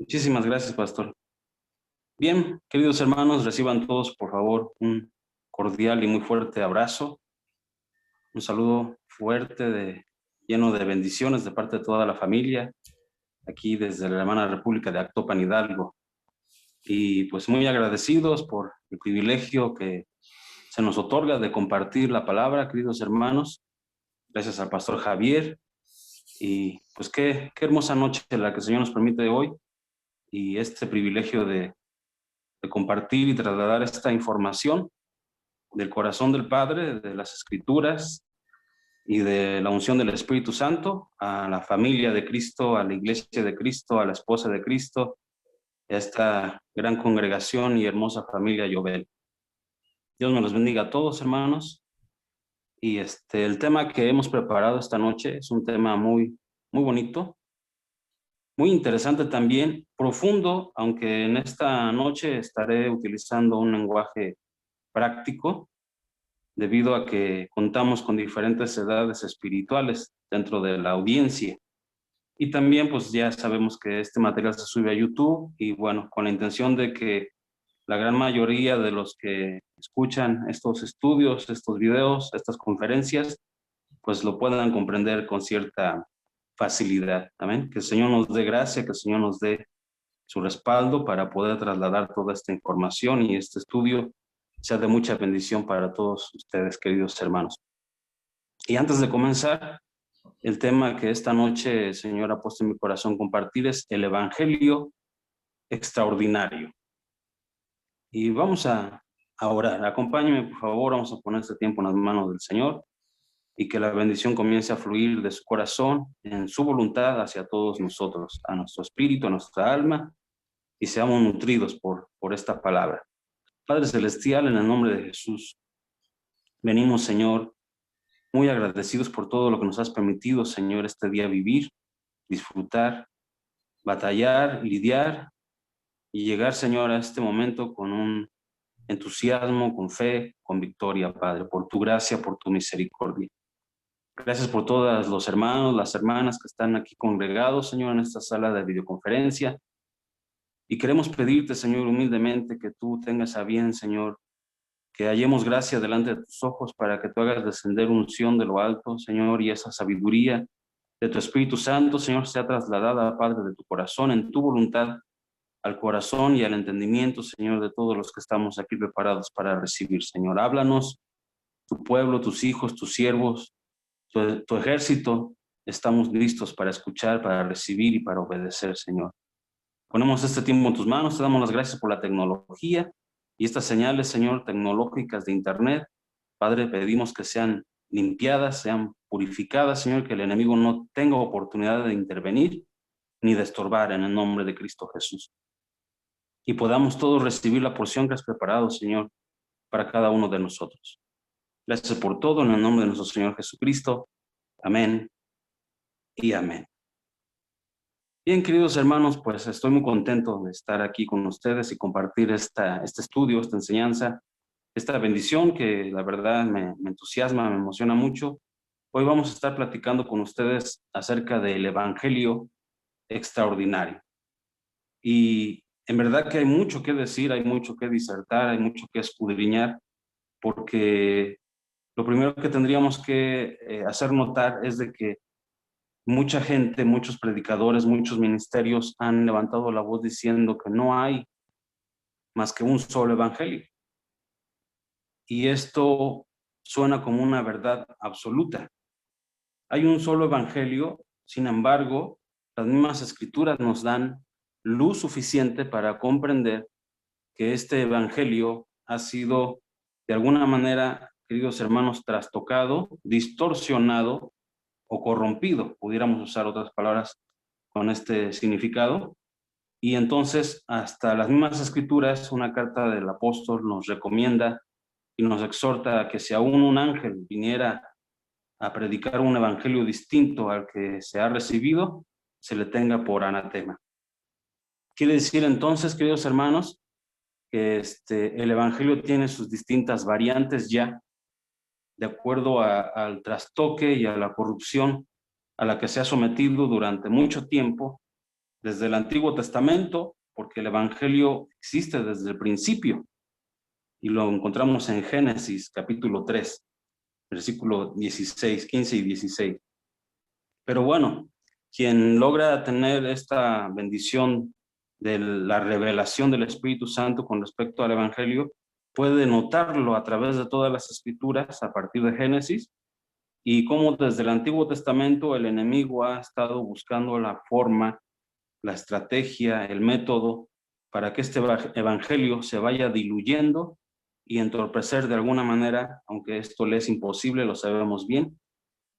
Muchísimas gracias, pastor. Bien, queridos hermanos, reciban todos, por favor, un cordial y muy fuerte abrazo, un saludo fuerte, lleno de bendiciones de parte de toda la familia, aquí desde la hermana República de Actopan, Hidalgo. Y pues muy agradecidos por el privilegio que se nos otorga de compartir la palabra, queridos hermanos. Gracias al pastor Javier. Y pues qué hermosa noche la que el Señor nos permite hoy y este privilegio de compartir y trasladar esta información del corazón del Padre, de las Escrituras y de la unción del Espíritu Santo a la familia de Cristo, a la iglesia de Cristo, a la esposa de Cristo, a esta gran congregación y hermosa familia Yobel. Dios me los bendiga a todos, hermanos. Y el tema que hemos preparado esta noche es un tema muy bonito, muy interesante también, profundo, aunque en esta noche estaré utilizando un lenguaje práctico, debido a que contamos con diferentes edades espirituales dentro de la audiencia. Y también pues ya sabemos que este material se sube a YouTube y bueno, con la intención de que la gran mayoría de los que escuchan estos estudios, estos videos, estas conferencias, pues lo puedan comprender con cierta facilidad. Amén. Que el Señor nos dé gracia, que el Señor nos dé su respaldo para poder trasladar toda esta información y este estudio sea de mucha bendición para todos ustedes, queridos hermanos. Y antes de comenzar, el tema que esta noche el Señor ha puesto en mi corazón compartir es el Evangelio extraordinario. Y vamos a orar. Acompáñenme, por favor, vamos a poner este tiempo en las manos del Señor y que la bendición comience a fluir de su corazón en su voluntad hacia todos nosotros, a nuestro espíritu, a nuestra alma, y seamos nutridos por esta palabra. Padre Celestial, en el nombre de Jesús, venimos, Señor, muy agradecidos por todo lo que nos has permitido, Señor, este día vivir, disfrutar, batallar, lidiar y llegar, Señor, a este momento con un entusiasmo, con fe, con victoria, Padre, por tu gracia, por tu misericordia. Gracias por todos los hermanos, las hermanas que están aquí congregados, Señor, en esta sala de videoconferencia. Y queremos pedirte, Señor, humildemente que tú tengas a bien, Señor, que hallemos gracia delante de tus ojos para que tú hagas descender unción de lo alto, Señor, y esa sabiduría de tu Espíritu Santo, Señor, sea trasladada, Padre, de tu corazón, en tu voluntad, al corazón y al entendimiento, Señor, de todos los que estamos aquí preparados para recibir, Señor. Háblanos, tu pueblo, tus hijos, tus siervos, tu ejército, estamos listos para escuchar, para recibir y para obedecer, Señor. Ponemos este tiempo en tus manos, te damos las gracias por la tecnología y estas señales, Señor, tecnológicas de Internet. Padre, pedimos que sean limpiadas, sean purificadas, Señor, que el enemigo no tenga oportunidad de intervenir ni de estorbar en el nombre de Cristo Jesús. Y podamos todos recibir la porción que has preparado, Señor, para cada uno de nosotros. Gracias por todo en el nombre de nuestro Señor Jesucristo. Amén y amén. Bien, queridos hermanos, pues estoy muy contento de estar aquí con ustedes y compartir este estudio, esta enseñanza, esta bendición que la verdad me entusiasma, me emociona mucho. Hoy vamos a estar platicando con ustedes acerca del Evangelio extraordinario. Y en verdad que hay mucho que decir, hay mucho que disertar, hay mucho que escudriñar, porque lo primero que tendríamos que hacer notar es de que mucha gente, muchos predicadores, muchos ministerios han levantado la voz diciendo que no hay más que un solo evangelio. Y esto suena como una verdad absoluta. Hay un solo evangelio, sin embargo, las mismas escrituras nos dan luz suficiente para comprender que este evangelio ha sido de alguna manera, queridos hermanos, trastocado, distorsionado o corrompido, pudiéramos usar otras palabras con este significado. Y entonces, hasta las mismas escrituras, una carta del apóstol nos recomienda y nos exhorta a que si aún un ángel viniera a predicar un evangelio distinto al que se ha recibido, se le tenga por anatema. Quiere decir entonces, queridos hermanos, que el evangelio tiene sus distintas variantes ya, de acuerdo al trastoque y a la corrupción a la que se ha sometido durante mucho tiempo desde el Antiguo Testamento, porque el Evangelio existe desde el principio, y lo encontramos en Génesis capítulo 3, versículo 16, 15 y 16. Pero bueno, quien logra tener esta bendición de la revelación del Espíritu Santo con respecto al Evangelio, puede notarlo a través de todas las escrituras a partir de Génesis, y cómo desde el Antiguo Testamento el enemigo ha estado buscando la forma, la estrategia, el método para que este Evangelio se vaya diluyendo y entorpecer de alguna manera, aunque esto le es imposible, lo sabemos bien,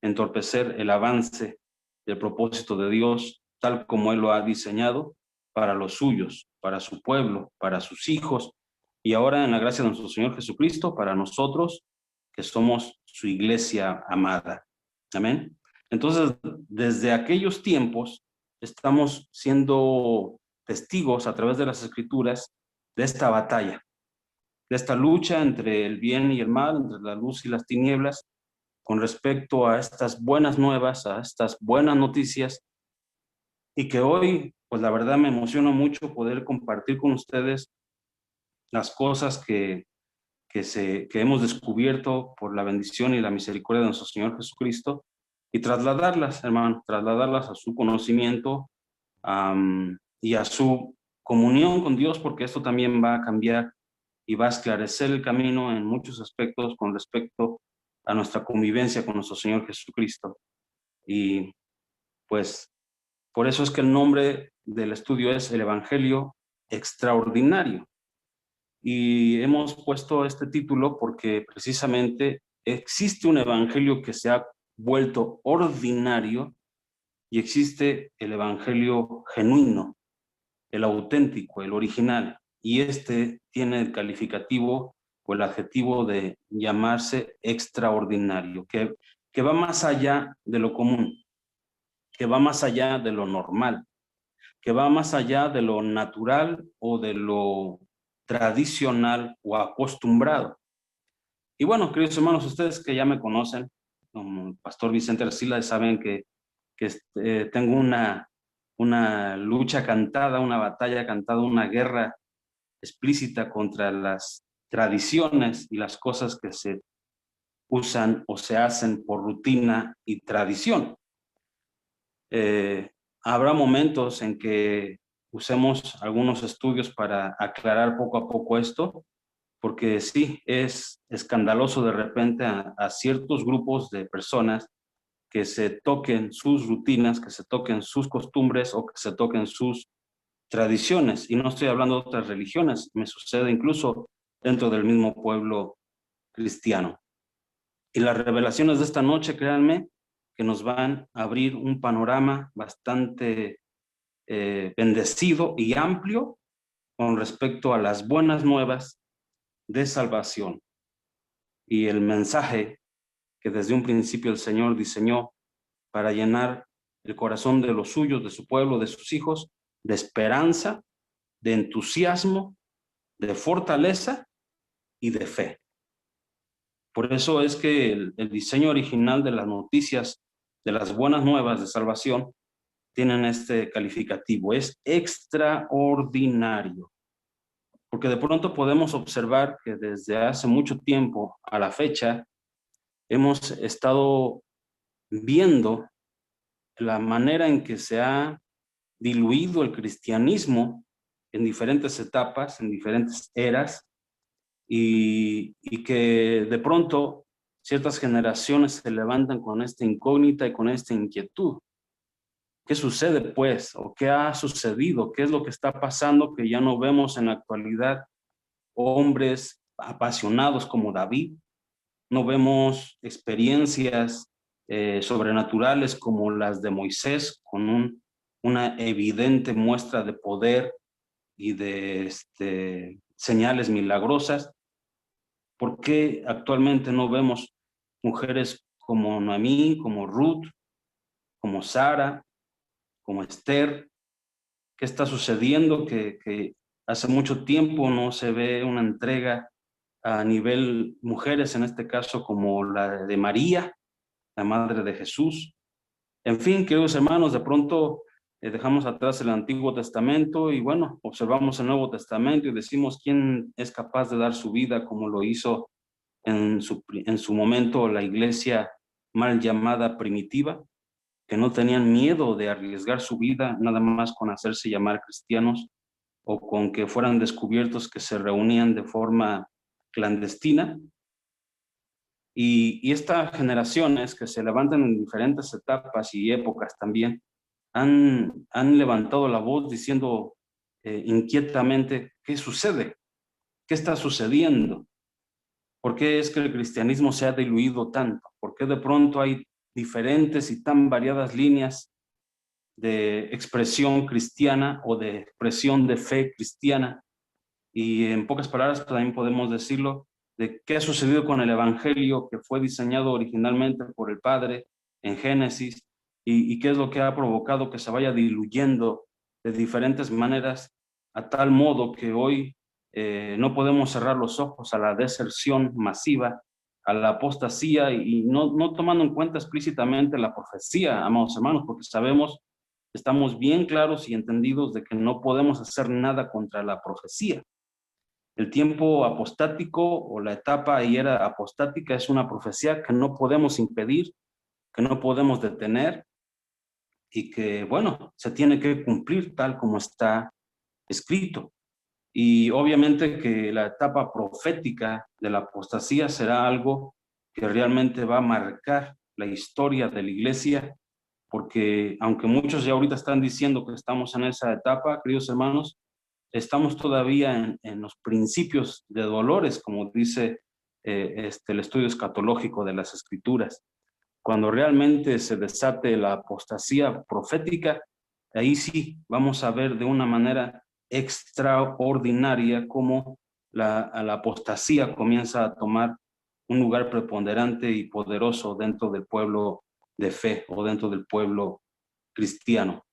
entorpecer el avance del propósito de Dios tal como Él lo ha diseñado para los suyos, para su pueblo, para sus hijos, y ahora en la gracia de nuestro Señor Jesucristo, para nosotros que somos su iglesia amada. Amén. Entonces, desde aquellos tiempos estamos siendo testigos a través de las Escrituras de esta batalla, de esta lucha entre el bien y el mal, entre la luz y las tinieblas, con respecto a estas buenas nuevas, a estas buenas noticias, y que hoy, pues la verdad me emociona mucho poder compartir con ustedes las cosas que hemos descubierto por la bendición y la misericordia de nuestro Señor Jesucristo, y trasladarlas, hermano, trasladarlas a su conocimiento y a su comunión con Dios, porque esto también va a cambiar y va a esclarecer el camino en muchos aspectos con respecto a nuestra convivencia con nuestro Señor Jesucristo. Y pues por eso es que el nombre del estudio es el Evangelio Extraordinario. Y hemos puesto este título porque precisamente existe un evangelio que se ha vuelto ordinario y existe el evangelio genuino, el auténtico, el original. Y este tiene el calificativo o el adjetivo de llamarse extraordinario, que va más allá de lo común, que va más allá de lo normal, que va más allá de lo natural o de lo tradicional o acostumbrado. Y bueno, queridos hermanos, ustedes que ya me conocen, como Pastor Vicente Arcila, saben que tengo una lucha cantada, una batalla cantada, una guerra explícita contra las tradiciones y las cosas que se usan o se hacen por rutina y tradición. Habrá momentos en que usemos algunos estudios para aclarar poco a poco esto, porque sí, es escandaloso de repente a ciertos grupos de personas que se toquen sus rutinas, que se toquen sus costumbres o que se toquen sus tradiciones. Y no estoy hablando de otras religiones, me sucede incluso dentro del mismo pueblo cristiano. Y las revelaciones de esta noche, créanme, que nos van a abrir un panorama bastante bendecido y amplio con respecto a las buenas nuevas de salvación y el mensaje que desde un principio el Señor diseñó para llenar el corazón de los suyos, de su pueblo, de sus hijos, de esperanza, de entusiasmo, de fortaleza y de fe. Por eso es que el diseño original de las noticias, de las buenas nuevas de salvación, tienen este calificativo, es extraordinario. Porque de pronto podemos observar que desde hace mucho tiempo a la fecha hemos estado viendo la manera en que se ha diluido el cristianismo en diferentes etapas, en diferentes eras, y que de pronto ciertas generaciones se levantan con esta incógnita y con esta inquietud. ¿Qué sucede pues? ¿O qué ha sucedido? ¿Qué es lo que está pasando que ya no vemos en la actualidad hombres apasionados como David? No vemos experiencias sobrenaturales como las de Moisés, con una evidente muestra de poder y de señales milagrosas. ¿Por qué actualmente no vemos mujeres como Noemí, como Ruth, como Sara, como Esther? ¿Qué está sucediendo? Que hace mucho tiempo no se ve una entrega a nivel mujeres, en este caso como la de María, la madre de Jesús. En fin, queridos hermanos, de pronto dejamos atrás el Antiguo Testamento y bueno, observamos el Nuevo Testamento y decimos quién es capaz de dar su vida como lo hizo en su momento la iglesia mal llamada primitiva, que no tenían miedo de arriesgar su vida nada más con hacerse llamar cristianos o con que fueran descubiertos que se reunían de forma clandestina. Y estas generaciones que se levantan en diferentes etapas y épocas también han levantado la voz diciendo inquietamente, ¿qué sucede? ¿Qué está sucediendo? ¿Por qué es que el cristianismo se ha diluido tanto? ¿Por qué de pronto hay diferentes y tan variadas líneas de expresión cristiana o de expresión de fe cristiana? Y en pocas palabras también podemos decirlo, de qué ha sucedido con el Evangelio que fue diseñado originalmente por el Padre en Génesis y qué es lo que ha provocado que se vaya diluyendo de diferentes maneras a tal modo que hoy no podemos cerrar los ojos a la deserción masiva, a la apostasía y no tomando en cuenta explícitamente la profecía, amados hermanos, porque sabemos, estamos bien claros y entendidos de que no podemos hacer nada contra la profecía. El tiempo apostático o la etapa y era apostática es una profecía que no podemos impedir, que no podemos detener y que, bueno, se tiene que cumplir tal como está escrito. Y obviamente que la etapa profética de la apostasía será algo que realmente va a marcar la historia de la iglesia, porque aunque muchos ya ahorita están diciendo que estamos en esa etapa, queridos hermanos, estamos todavía en los principios de dolores, como dice el estudio escatológico de las Escrituras. Cuando realmente se desate la apostasía profética, ahí sí vamos a ver de una manera extraordinaria cómo la apostasía comienza a tomar un lugar preponderante y poderoso dentro del pueblo de fe o dentro del pueblo cristiano.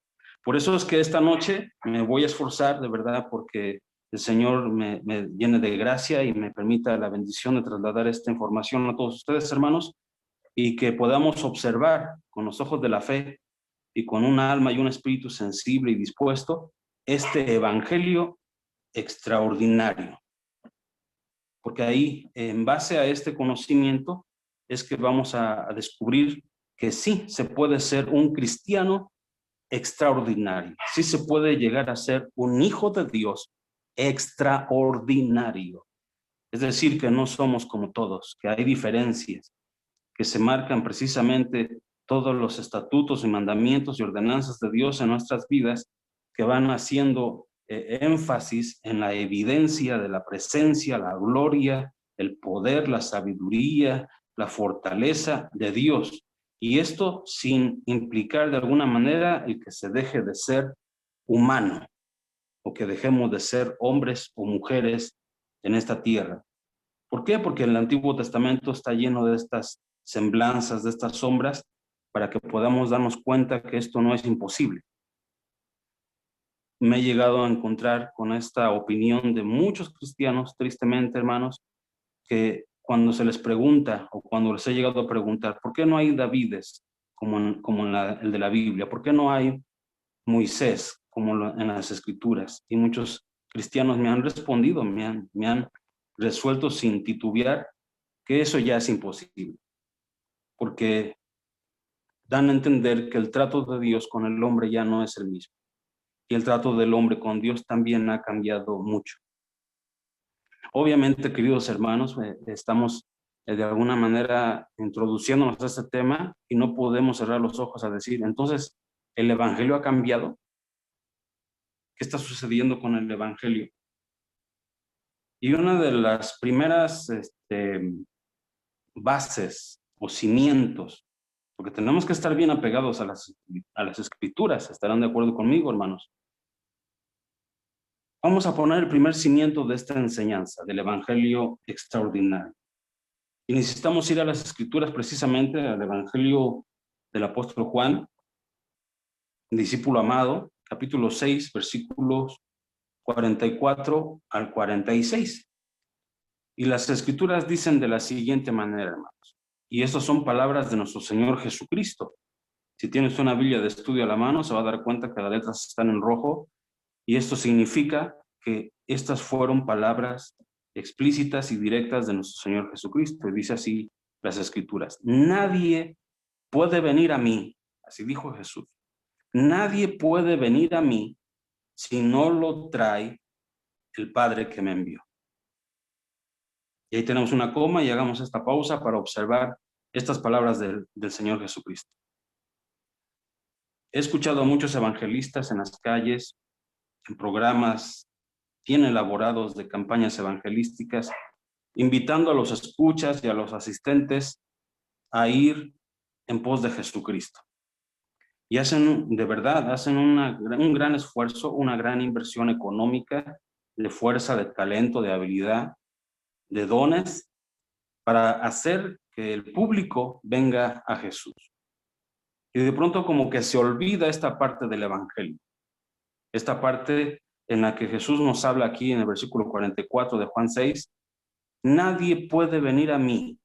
Por eso es que esta noche me voy a esforzar de verdad porque el Señor me llene de gracia y me permita la bendición de trasladar esta información a todos ustedes, hermanos, y que podamos observar con los ojos de la fe y con un alma y un espíritu sensible y dispuesto este evangelio extraordinario. Porque ahí, en base a este conocimiento, es que vamos a descubrir que sí se puede ser un cristiano extraordinario. Sí se puede llegar a ser un hijo de Dios extraordinario. Es decir, que no somos como todos, que hay diferencias, que se marcan precisamente todos los estatutos y mandamientos y ordenanzas de Dios en nuestras vidas, que van haciendo énfasis en la evidencia de la presencia, la gloria, el poder, la sabiduría, la fortaleza de Dios. Y esto sin implicar de alguna manera el que se deje de ser humano o que dejemos de ser hombres o mujeres en esta tierra. ¿Por qué? Porque el Antiguo Testamento está lleno de estas semblanzas, de estas sombras, para que podamos darnos cuenta que esto no es imposible. Me he llegado a encontrar con esta opinión de muchos cristianos, tristemente, hermanos, que cuando se les pregunta o cuando les he llegado a preguntar, ¿por qué no hay Davides como el de la Biblia? ¿Por qué no hay Moisés como en las Escrituras? Y muchos cristianos me han respondido, me han resuelto sin titubear que eso ya es imposible, porque dan a entender que el trato de Dios con el hombre ya no es el mismo. Y el trato del hombre con Dios también ha cambiado mucho. Obviamente, queridos hermanos, estamos de alguna manera introduciéndonos a este tema y no podemos cerrar los ojos a decir, entonces, ¿el evangelio ha cambiado? ¿Qué está sucediendo con el evangelio? Y una de las primeras bases o cimientos, porque tenemos que estar bien apegados a las escrituras, ¿estarán de acuerdo conmigo, hermanos? Vamos a poner el primer cimiento de esta enseñanza, del evangelio extraordinario. Y necesitamos ir a las escrituras, precisamente al evangelio del apóstol Juan, discípulo amado, capítulo 6, versículos 44 al 46. Y las escrituras dicen de la siguiente manera, hermanos, y estas son palabras de nuestro Señor Jesucristo. Si tienes una Biblia de estudio a la mano, se va a dar cuenta que las letras están en rojo, y esto significa que estas fueron palabras explícitas y directas de nuestro Señor Jesucristo. Y dice así las Escrituras: nadie puede venir a mí, así dijo Jesús, nadie puede venir a mí si no lo trae el Padre que me envió. Y ahí tenemos una coma y hagamos esta pausa para observar estas palabras del Señor Jesucristo. He escuchado a muchos evangelistas en las calles, en programas bien elaborados de campañas evangelísticas, invitando a los escuchas y a los asistentes a ir en pos de Jesucristo. Y hacen, de verdad, hacen un gran esfuerzo, una gran inversión económica, de fuerza, de talento, de habilidad, de dones, para hacer que el público venga a Jesús. Y de pronto como que se olvida esta parte del evangelio, esta parte en la que Jesús nos habla aquí en el versículo 44 de Juan 6, nadie puede venir a mí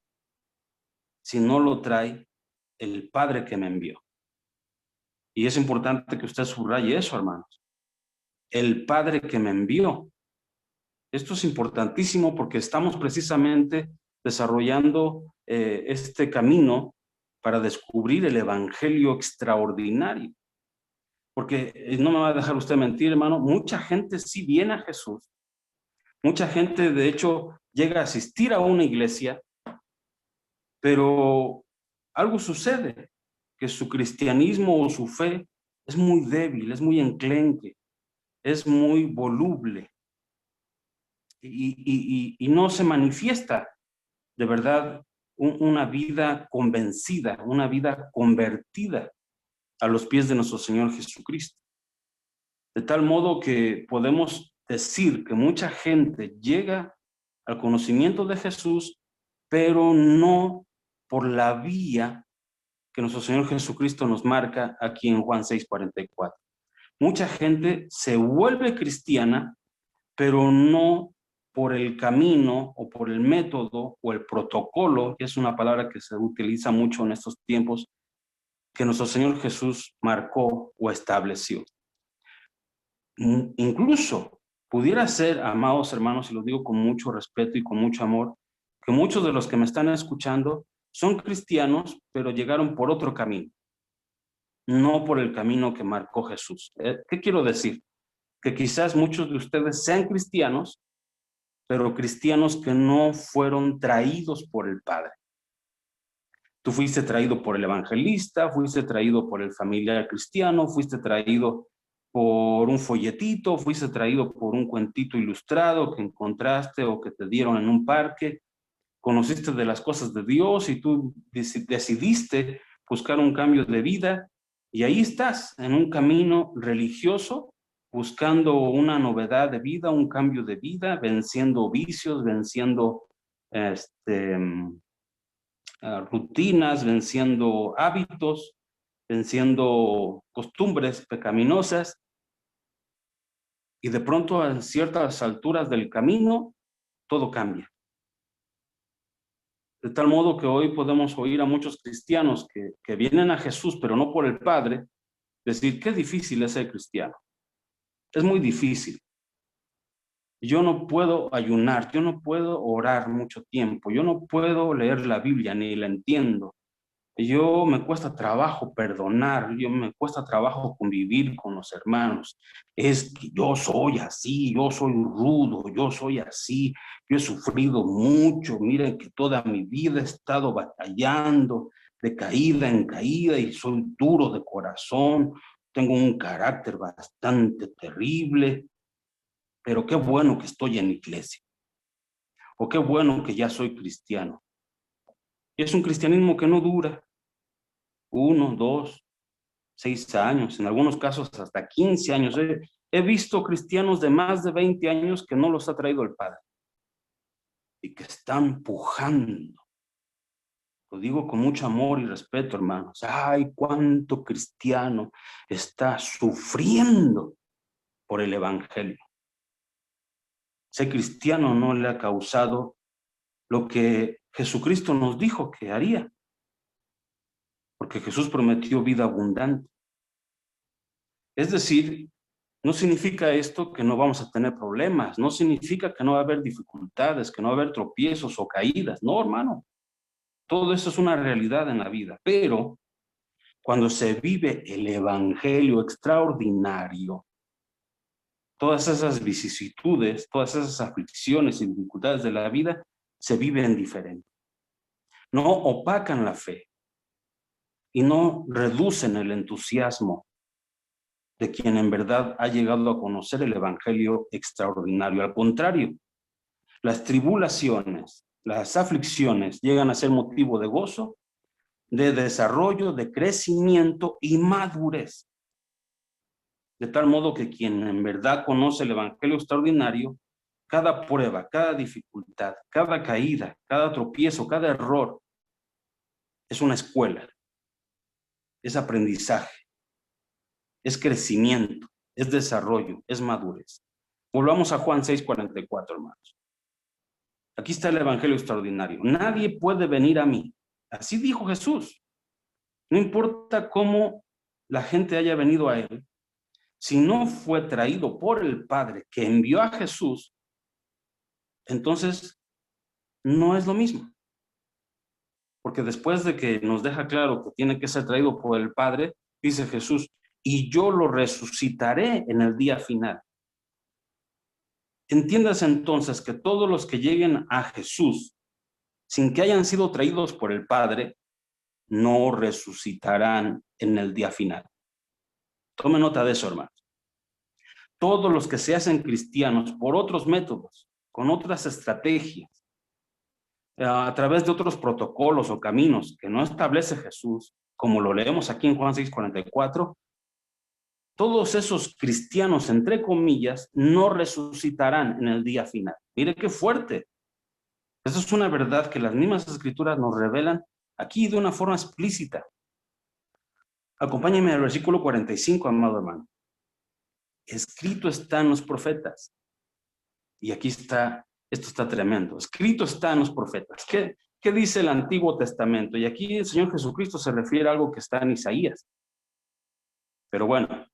si no lo trae el Padre que me envió. Y es importante que usted subraye eso, hermanos. El Padre que me envió. Esto es importantísimo porque estamos precisamente desarrollando este camino para descubrir el evangelio extraordinario. Porque no me va a dejar usted mentir, hermano, mucha gente sí viene a Jesús. Mucha gente, de hecho, llega a asistir a una iglesia, pero algo sucede, que su cristianismo o su fe es muy débil, es muy enclenque, es muy voluble y no se manifiesta de verdad una vida convencida, una vida convertida a los pies de nuestro Señor Jesucristo. De tal modo que podemos decir que mucha gente llega al conocimiento de Jesús, pero no por la vía que nuestro Señor Jesucristo nos marca aquí en Juan 6:44. Mucha gente se vuelve cristiana, pero no por el camino o por el método o el protocolo, que es una palabra que se utiliza mucho en estos tiempos, que nuestro Señor Jesús marcó o estableció. Incluso pudiera ser, amados hermanos, y lo digo con mucho respeto y con mucho amor, que muchos de los que me están escuchando son cristianos, pero llegaron por otro camino, no por el camino que marcó Jesús. ¿Qué quiero decir? Que quizás muchos de ustedes sean cristianos, pero cristianos que no fueron traídos por el Padre. Tú fuiste traído por el evangelista, fuiste traído por el familiar cristiano, fuiste traído por un folletito, fuiste traído por un cuentito ilustrado que encontraste o que te dieron en un parque, conociste de las cosas de Dios y tú decidiste buscar un cambio de vida y ahí estás en un camino religioso buscando una novedad de vida, un cambio de vida, venciendo vicios, venciendo rutinas, venciendo hábitos, venciendo costumbres pecaminosas, y de pronto a ciertas alturas del camino todo cambia. De tal modo que hoy podemos oír a muchos cristianos que vienen a Jesús, pero no por el Padre, decir, qué difícil es ser cristiano. Es muy difícil. Yo no puedo ayunar, yo no puedo orar mucho tiempo, yo no puedo leer la Biblia, ni la entiendo. Yo me cuesta trabajo perdonar, yo me cuesta trabajo convivir con los hermanos. Es que yo soy así, yo soy rudo, yo soy así, yo he sufrido mucho, miren que toda mi vida he estado batallando de caída en caída y soy duro de corazón, tengo un carácter bastante terrible, pero qué bueno que estoy en la iglesia, o qué bueno que ya soy cristiano. Y es un cristianismo que no dura 1, 2, 6 años, en algunos casos hasta 15 años. He visto cristianos de más de 20 años que no los ha traído el Padre y que están pujando. Lo digo con mucho amor y respeto, hermanos. Ay, cuánto cristiano está sufriendo por el evangelio. Ser cristiano no le ha causado lo que Jesucristo nos dijo que haría. porque Jesús prometió vida abundante. Es decir, no significa esto que no vamos a tener problemas, no significa que no va a haber dificultades, que no va a haber tropiezos o caídas. No, hermano, todo eso es una realidad en la vida, pero cuando se vive el evangelio extraordinario, todas esas vicisitudes, todas esas aflicciones y dificultades de la vida se viven diferente. No opacan la fe y no reducen el entusiasmo de quien en verdad ha llegado a conocer el evangelio extraordinario. Al contrario, las tribulaciones, las aflicciones llegan a ser motivo de gozo, de desarrollo, de crecimiento y madurez. De tal modo que quien en verdad conoce el evangelio extraordinario, cada prueba, cada dificultad, cada caída, cada tropiezo, cada error, es una escuela, es aprendizaje, es crecimiento, es desarrollo, es madurez. Volvamos a Juan 6:44, hermanos. Aquí está el evangelio extraordinario. Nadie puede venir a mí. Así dijo Jesús. No importa cómo la gente haya venido a él, si no fue traído por el Padre que envió a Jesús, entonces no es lo mismo. Porque después de que nos deja claro que tiene que ser traído por el Padre, dice Jesús, y yo lo resucitaré en el día final. Entiendas entonces que todos los que lleguen a Jesús sin que hayan sido traídos por el Padre, no resucitarán en el día final. Tome nota de eso, hermanos. Todos los que se hacen cristianos por otros métodos, con otras estrategias, a través de otros protocolos o caminos que no establece Jesús, como lo leemos aquí en Juan 6:44, todos esos cristianos, entre comillas, no resucitarán en el día final. Mire qué fuerte. Eso es una verdad que las mismas escrituras nos revelan aquí de una forma explícita. Acompáñenme al versículo 45, amado hermano. Escrito está en los profetas. Y aquí está, esto está tremendo. Escrito está en los profetas. ¿Qué dice el Antiguo Testamento? Y aquí el Señor Jesucristo se refiere a algo que está en Isaías. Pero bueno,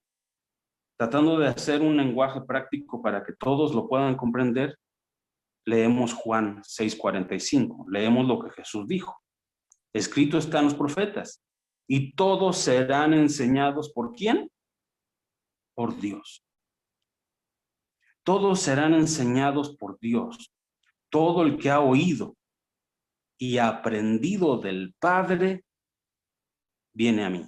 tratando de hacer un lenguaje práctico para que todos lo puedan comprender, leemos Juan 6:45. Leemos lo que Jesús dijo. Escrito está en los profetas. Y todos serán enseñados ¿por quién? Por Dios. Todos serán enseñados por Dios. Todo el que ha oído y aprendido del Padre, viene a mí.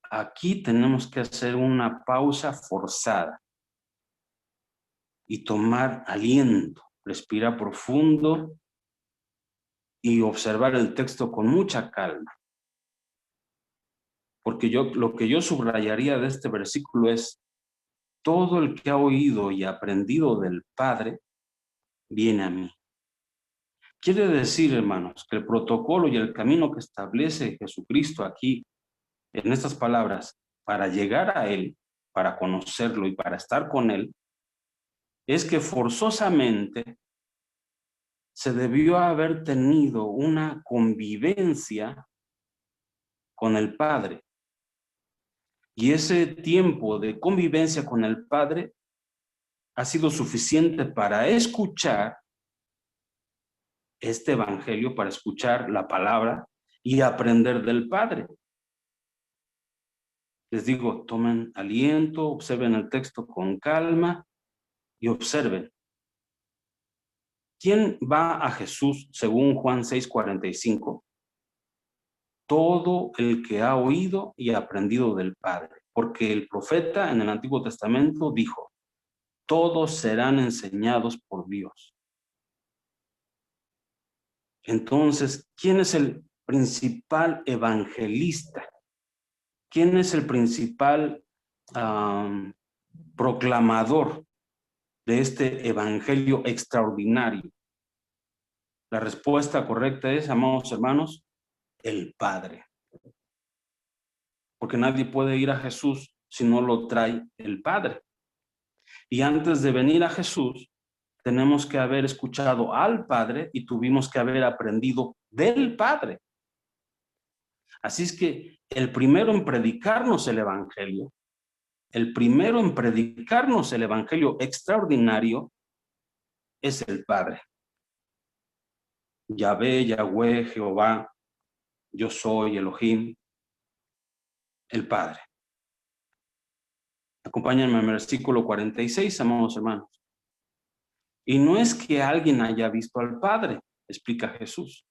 Aquí tenemos que hacer una pausa forzada y tomar aliento, respirar profundo y observar el texto con mucha calma. Porque lo que yo subrayaría de este versículo es: todo el que ha oído y aprendido del Padre, viene a mí. Quiere decir, hermanos, que el protocolo y el camino que establece Jesucristo aquí, en estas palabras, para llegar a Él, para conocerlo y para estar con Él, es que forzosamente se debió haber tenido una convivencia con el Padre. Y ese tiempo de convivencia con el Padre ha sido suficiente para escuchar este evangelio, para escuchar la palabra y aprender del Padre. Les digo, tomen aliento, observen el texto con calma y observen. ¿Quién va a Jesús según Juan 6:45? Todo el que ha oído y aprendido del Padre. Porque el profeta en el Antiguo Testamento dijo, todos serán enseñados por Dios. Entonces, ¿quién es el principal evangelista? ¿Quién es el principal proclamador de este evangelio extraordinario? La respuesta correcta es, amados hermanos, el Padre. Porque nadie puede ir a Jesús si no lo trae el Padre. Y antes de venir a Jesús, tenemos que haber escuchado al Padre y tuvimos que haber aprendido del Padre. Así es que el primero en predicarnos el evangelio extraordinario es el Padre. Yahvé, Yahweh, Jehová, yo soy Elohim, el Padre. Acompáñenme al versículo 46, amados hermanos. Y no es que alguien haya visto al Padre, explica Jesús,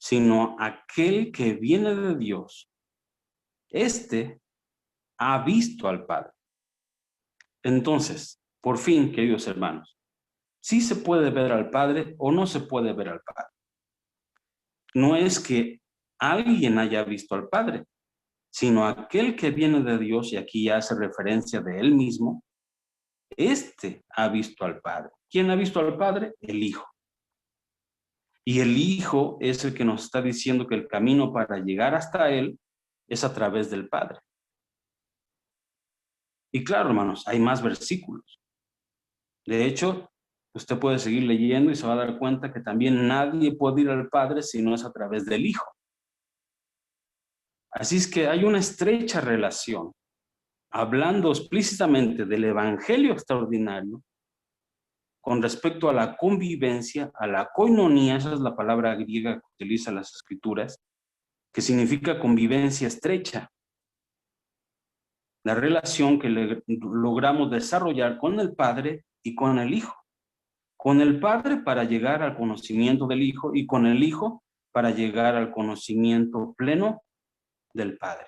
sino aquel que viene de Dios. Este ha visto al Padre. Entonces, por fin, queridos hermanos, ¿sí se puede ver al Padre o no se puede ver al Padre? No es que alguien haya visto al Padre, sino aquel que viene de Dios, y aquí ya hace referencia de él mismo, este ha visto al Padre. ¿Quién ha visto al Padre? El Hijo. Y el Hijo es el que nos está diciendo que el camino para llegar hasta Él es a través del Padre. Y claro, hermanos, hay más versículos. De hecho, usted puede seguir leyendo y se va a dar cuenta que también nadie puede ir al Padre si no es a través del Hijo. Así es que hay una estrecha relación, hablando explícitamente del Evangelio extraordinario, con respecto a la convivencia, a la koinonía, esa es la palabra griega que utilizan las Escrituras, que significa convivencia estrecha. La relación que logramos desarrollar con el Padre y con el Hijo. Con el Padre para llegar al conocimiento del Hijo y con el Hijo para llegar al conocimiento pleno del Padre.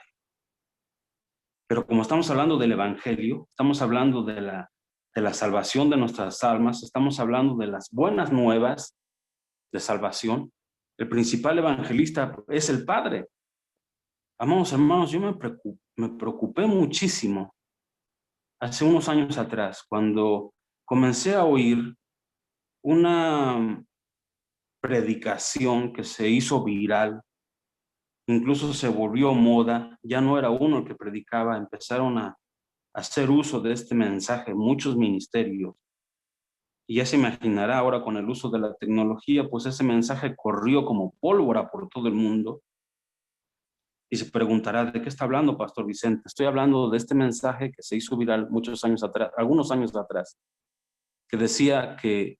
Pero como estamos hablando del Evangelio, estamos hablando de la salvación de nuestras almas, estamos hablando de las buenas nuevas de salvación, el principal evangelista es el Padre. Amados hermanos, yo me preocupé muchísimo hace unos años atrás, cuando comencé a oír una predicación que se hizo viral, incluso se volvió moda, ya no era uno el que predicaba, empezaron a hacer uso de este mensaje muchos ministerios. Y ya se imaginará ahora con el uso de la tecnología, pues ese mensaje corrió como pólvora por todo el mundo. Y se preguntará, ¿de qué está hablando, Pastor Vicente? Estoy hablando de este mensaje que se hizo viral muchos años atrás, algunos años atrás, que decía que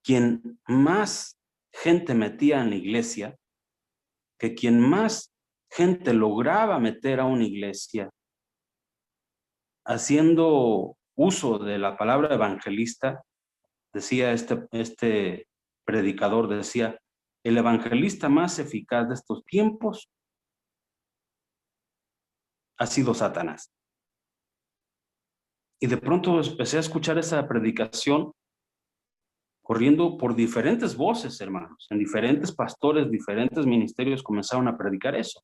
quien más gente metía en la iglesia, que quien más gente lograba meter a una iglesia, haciendo uso de la palabra evangelista, decía este predicador, decía, el evangelista más eficaz de estos tiempos ha sido Satanás. Y de pronto empecé a escuchar esa predicación corriendo por diferentes voces, hermanos, en diferentes pastores, diferentes ministerios comenzaron a predicar eso.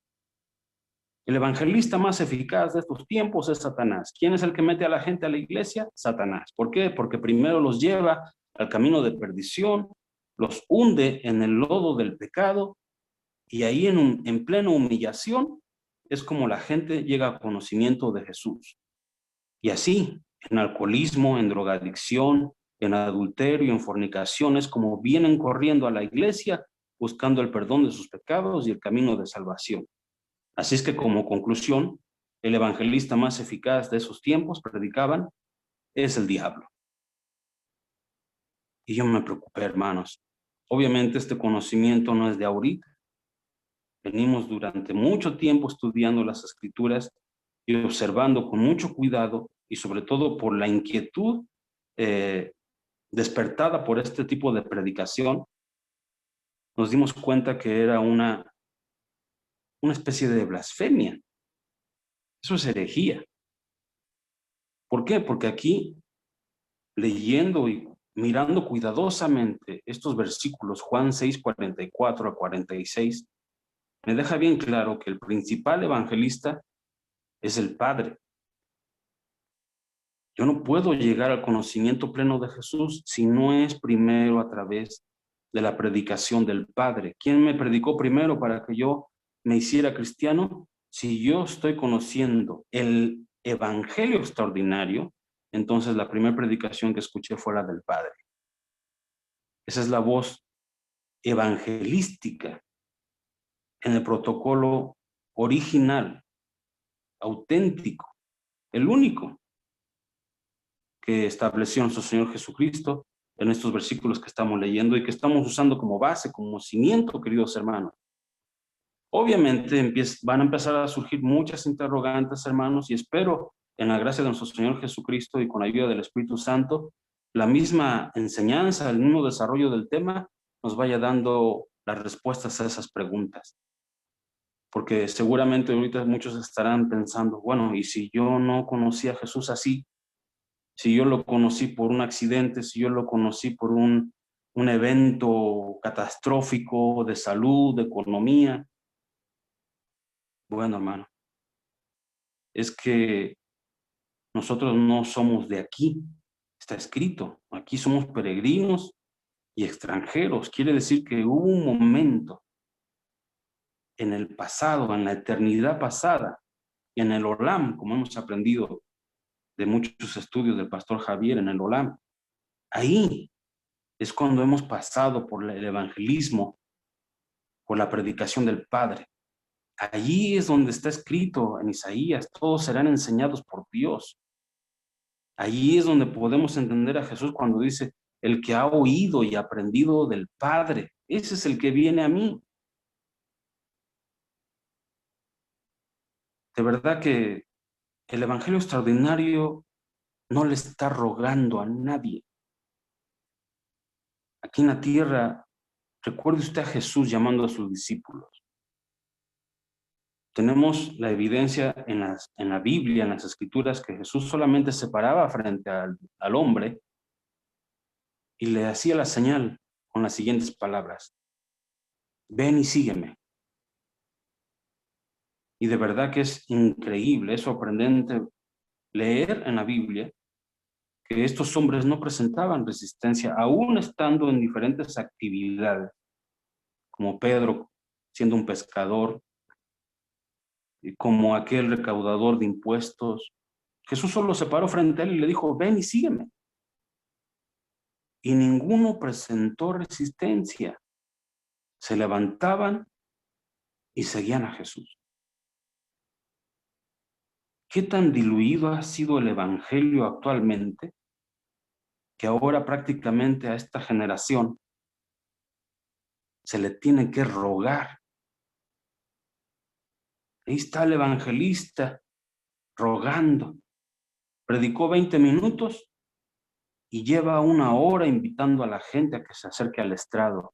El evangelista más eficaz de estos tiempos es Satanás. ¿Quién es el que mete a la gente a la iglesia? Satanás. ¿Por qué? Porque primero los lleva al camino de perdición, los hunde en el lodo del pecado y ahí en plena humillación es como la gente llega a conocimiento de Jesús. Y así, en alcoholismo, en drogadicción, en adulterio, en fornicación, es como vienen corriendo a la iglesia buscando el perdón de sus pecados y el camino de salvación. Así es que como conclusión, el evangelista más eficaz de esos tiempos, predicaban, es el diablo. Y yo me preocupé, hermanos. Obviamente este conocimiento no es de ahorita. Venimos durante mucho tiempo estudiando las Escrituras y observando con mucho cuidado y sobre todo por la inquietud despertada por este tipo de predicación, nos dimos cuenta que era una especie de blasfemia. Eso es herejía. ¿Por qué? Porque aquí, leyendo y mirando cuidadosamente estos versículos, Juan 6, 44 a 46, me deja bien claro que el principal evangelista es el Padre. Yo no puedo llegar al conocimiento pleno de Jesús si no es primero a través de la predicación del Padre. ¿Quién me predicó primero para que yo me hiciera cristiano? Si yo estoy conociendo el evangelio extraordinario, entonces la primera predicación que escuché fue la del Padre. Esa es la voz evangelística. en el protocolo original, auténtico, el único que estableció nuestro Señor Jesucristo en estos versículos que estamos leyendo y que estamos usando como base, como cimiento, queridos hermanos. Obviamente van a empezar a surgir muchas interrogantes, hermanos, y espero en la gracia de nuestro Señor Jesucristo y con la ayuda del Espíritu Santo, la misma enseñanza, el mismo desarrollo del tema nos vaya dando las respuestas a esas preguntas. Porque seguramente ahorita muchos estarán pensando, bueno, ¿y si yo no conocí a Jesús así? Si yo lo conocí por un accidente, si yo lo conocí por un evento catastrófico de salud, de economía. Bueno, hermano, es que nosotros no somos de aquí, está escrito. Aquí somos peregrinos y extranjeros. Quiere decir que hubo un momento en el pasado, en la eternidad pasada, en el Olam, como hemos aprendido de muchos estudios del pastor Javier en el Olam. Ahí es cuando hemos pasado por el evangelismo, por la predicación del Padre. Allí es donde está escrito en Isaías, todos serán enseñados por Dios. Allí es donde podemos entender a Jesús cuando dice, el que ha oído y aprendido del Padre, ese es el que viene a mí. De verdad que el Evangelio extraordinario no le está rogando a nadie. Aquí en la tierra, recuerde usted a Jesús llamando a sus discípulos. Tenemos la evidencia en la Biblia, en las Escrituras, que Jesús solamente se paraba frente al hombre y le hacía la señal con las siguientes palabras: ven y sígueme. Y de verdad que es increíble, es sorprendente leer en la Biblia que estos hombres no presentaban resistencia, aún estando en diferentes actividades, como Pedro siendo un pescador, y como aquel recaudador de impuestos. Jesús solo se paró frente a él y le dijo, ven y sígueme. Y ninguno presentó resistencia. Se levantaban y seguían a Jesús. ¿Qué tan diluido ha sido el evangelio actualmente que ahora prácticamente a esta generación se le tiene que rogar? Ahí está el evangelista rogando. Predicó 20 minutos y lleva una hora invitando a la gente a que se acerque al estrado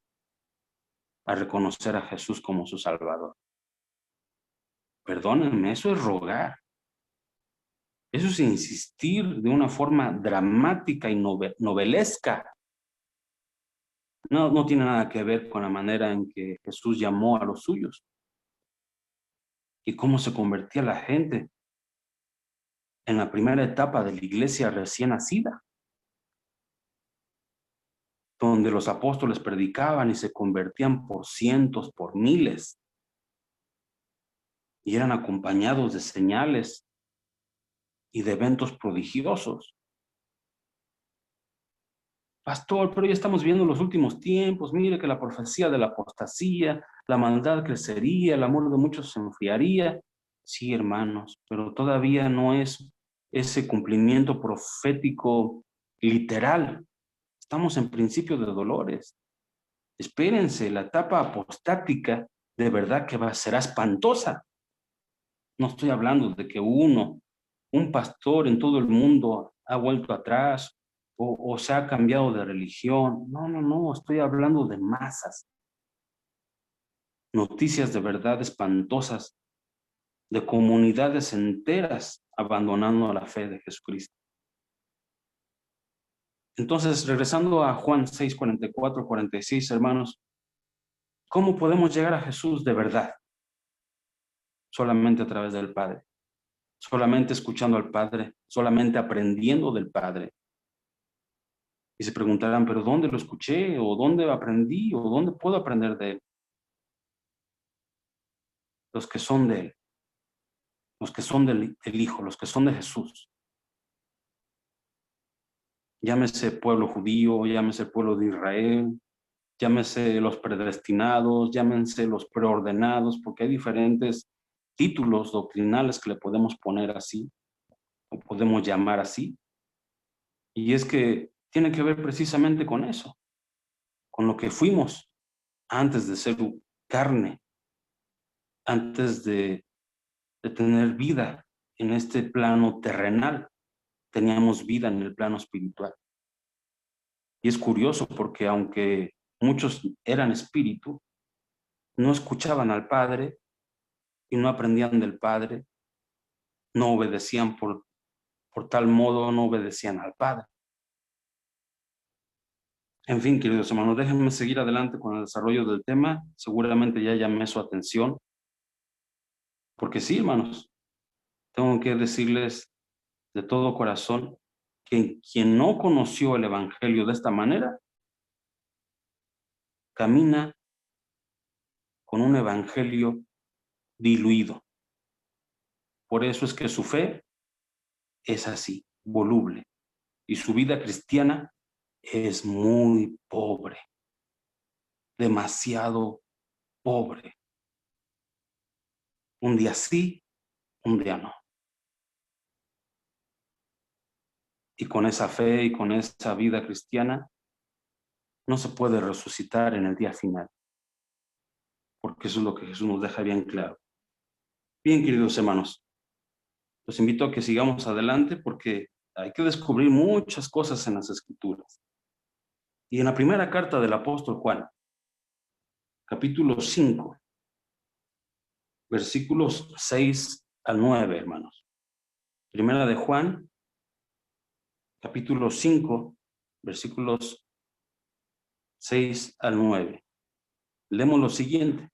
a reconocer a Jesús como su Salvador. Perdónenme, eso es rogar. Eso es insistir de una forma dramática y novelesca. No tiene nada que ver con la manera en que Jesús llamó a los suyos y cómo se convertía la gente en la primera etapa de la iglesia recién nacida, donde los apóstoles predicaban y se convertían por cientos, por miles, y eran acompañados de señales y de eventos prodigiosos. Pastor, pero ya estamos viendo los últimos tiempos, mire que la profecía de la apostasía, la maldad crecería, el amor de muchos se enfriaría. Sí, hermanos, pero todavía no es ese cumplimiento profético literal. Estamos en principio de dolores. Espérense, la etapa apostática de verdad que será espantosa. No estoy hablando de que un pastor en todo el mundo ha vuelto atrás o se ha cambiado de religión. No, estoy hablando de masas. Noticias de verdad espantosas, de comunidades enteras abandonando la fe de Jesucristo. Entonces, regresando a Juan 6, 44, 46, hermanos, ¿cómo podemos llegar a Jesús de verdad? Solamente a través del Padre, solamente escuchando al Padre, solamente aprendiendo del Padre. Y se preguntarán, ¿pero dónde lo escuché? ¿O dónde aprendí? ¿O dónde puedo aprender de él? Los que son de él, los que son del Hijo, los que son de Jesús. Llámese pueblo judío, llámese pueblo de Israel, llámese los predestinados, llámense los preordenados, porque hay diferentes títulos doctrinales que le podemos poner así, o podemos llamar así. Y es que tiene que ver precisamente con eso, con lo que fuimos antes de ser carne, antes de tener vida en este plano terrenal. Teníamos vida en el plano espiritual. Y es curioso porque aunque muchos eran espíritu, no escuchaban al Padre y no aprendían del Padre, no obedecían por tal modo, no obedecían al Padre. En fin, queridos hermanos, déjenme seguir adelante con el desarrollo del tema. Seguramente ya llamé su atención, porque sí, hermanos, tengo que decirles de todo corazón que quien no conoció el Evangelio de esta manera, camina con un Evangelio diluido. Por eso es que su fe es así, voluble, y su vida cristiana es muy pobre, demasiado pobre. Un día sí, un día no. Y con esa fe y con esa vida cristiana no se puede resucitar en el día final, porque eso es lo que Jesús nos deja bien claro. Bien, queridos hermanos, los invito a que sigamos adelante porque hay que descubrir muchas cosas en las Escrituras. Y en la primera carta del apóstol Juan, capítulo 5, versículos 6 al 9, hermanos. Primera de Juan, capítulo 5, versículos 6 al 9. Leemos lo siguiente.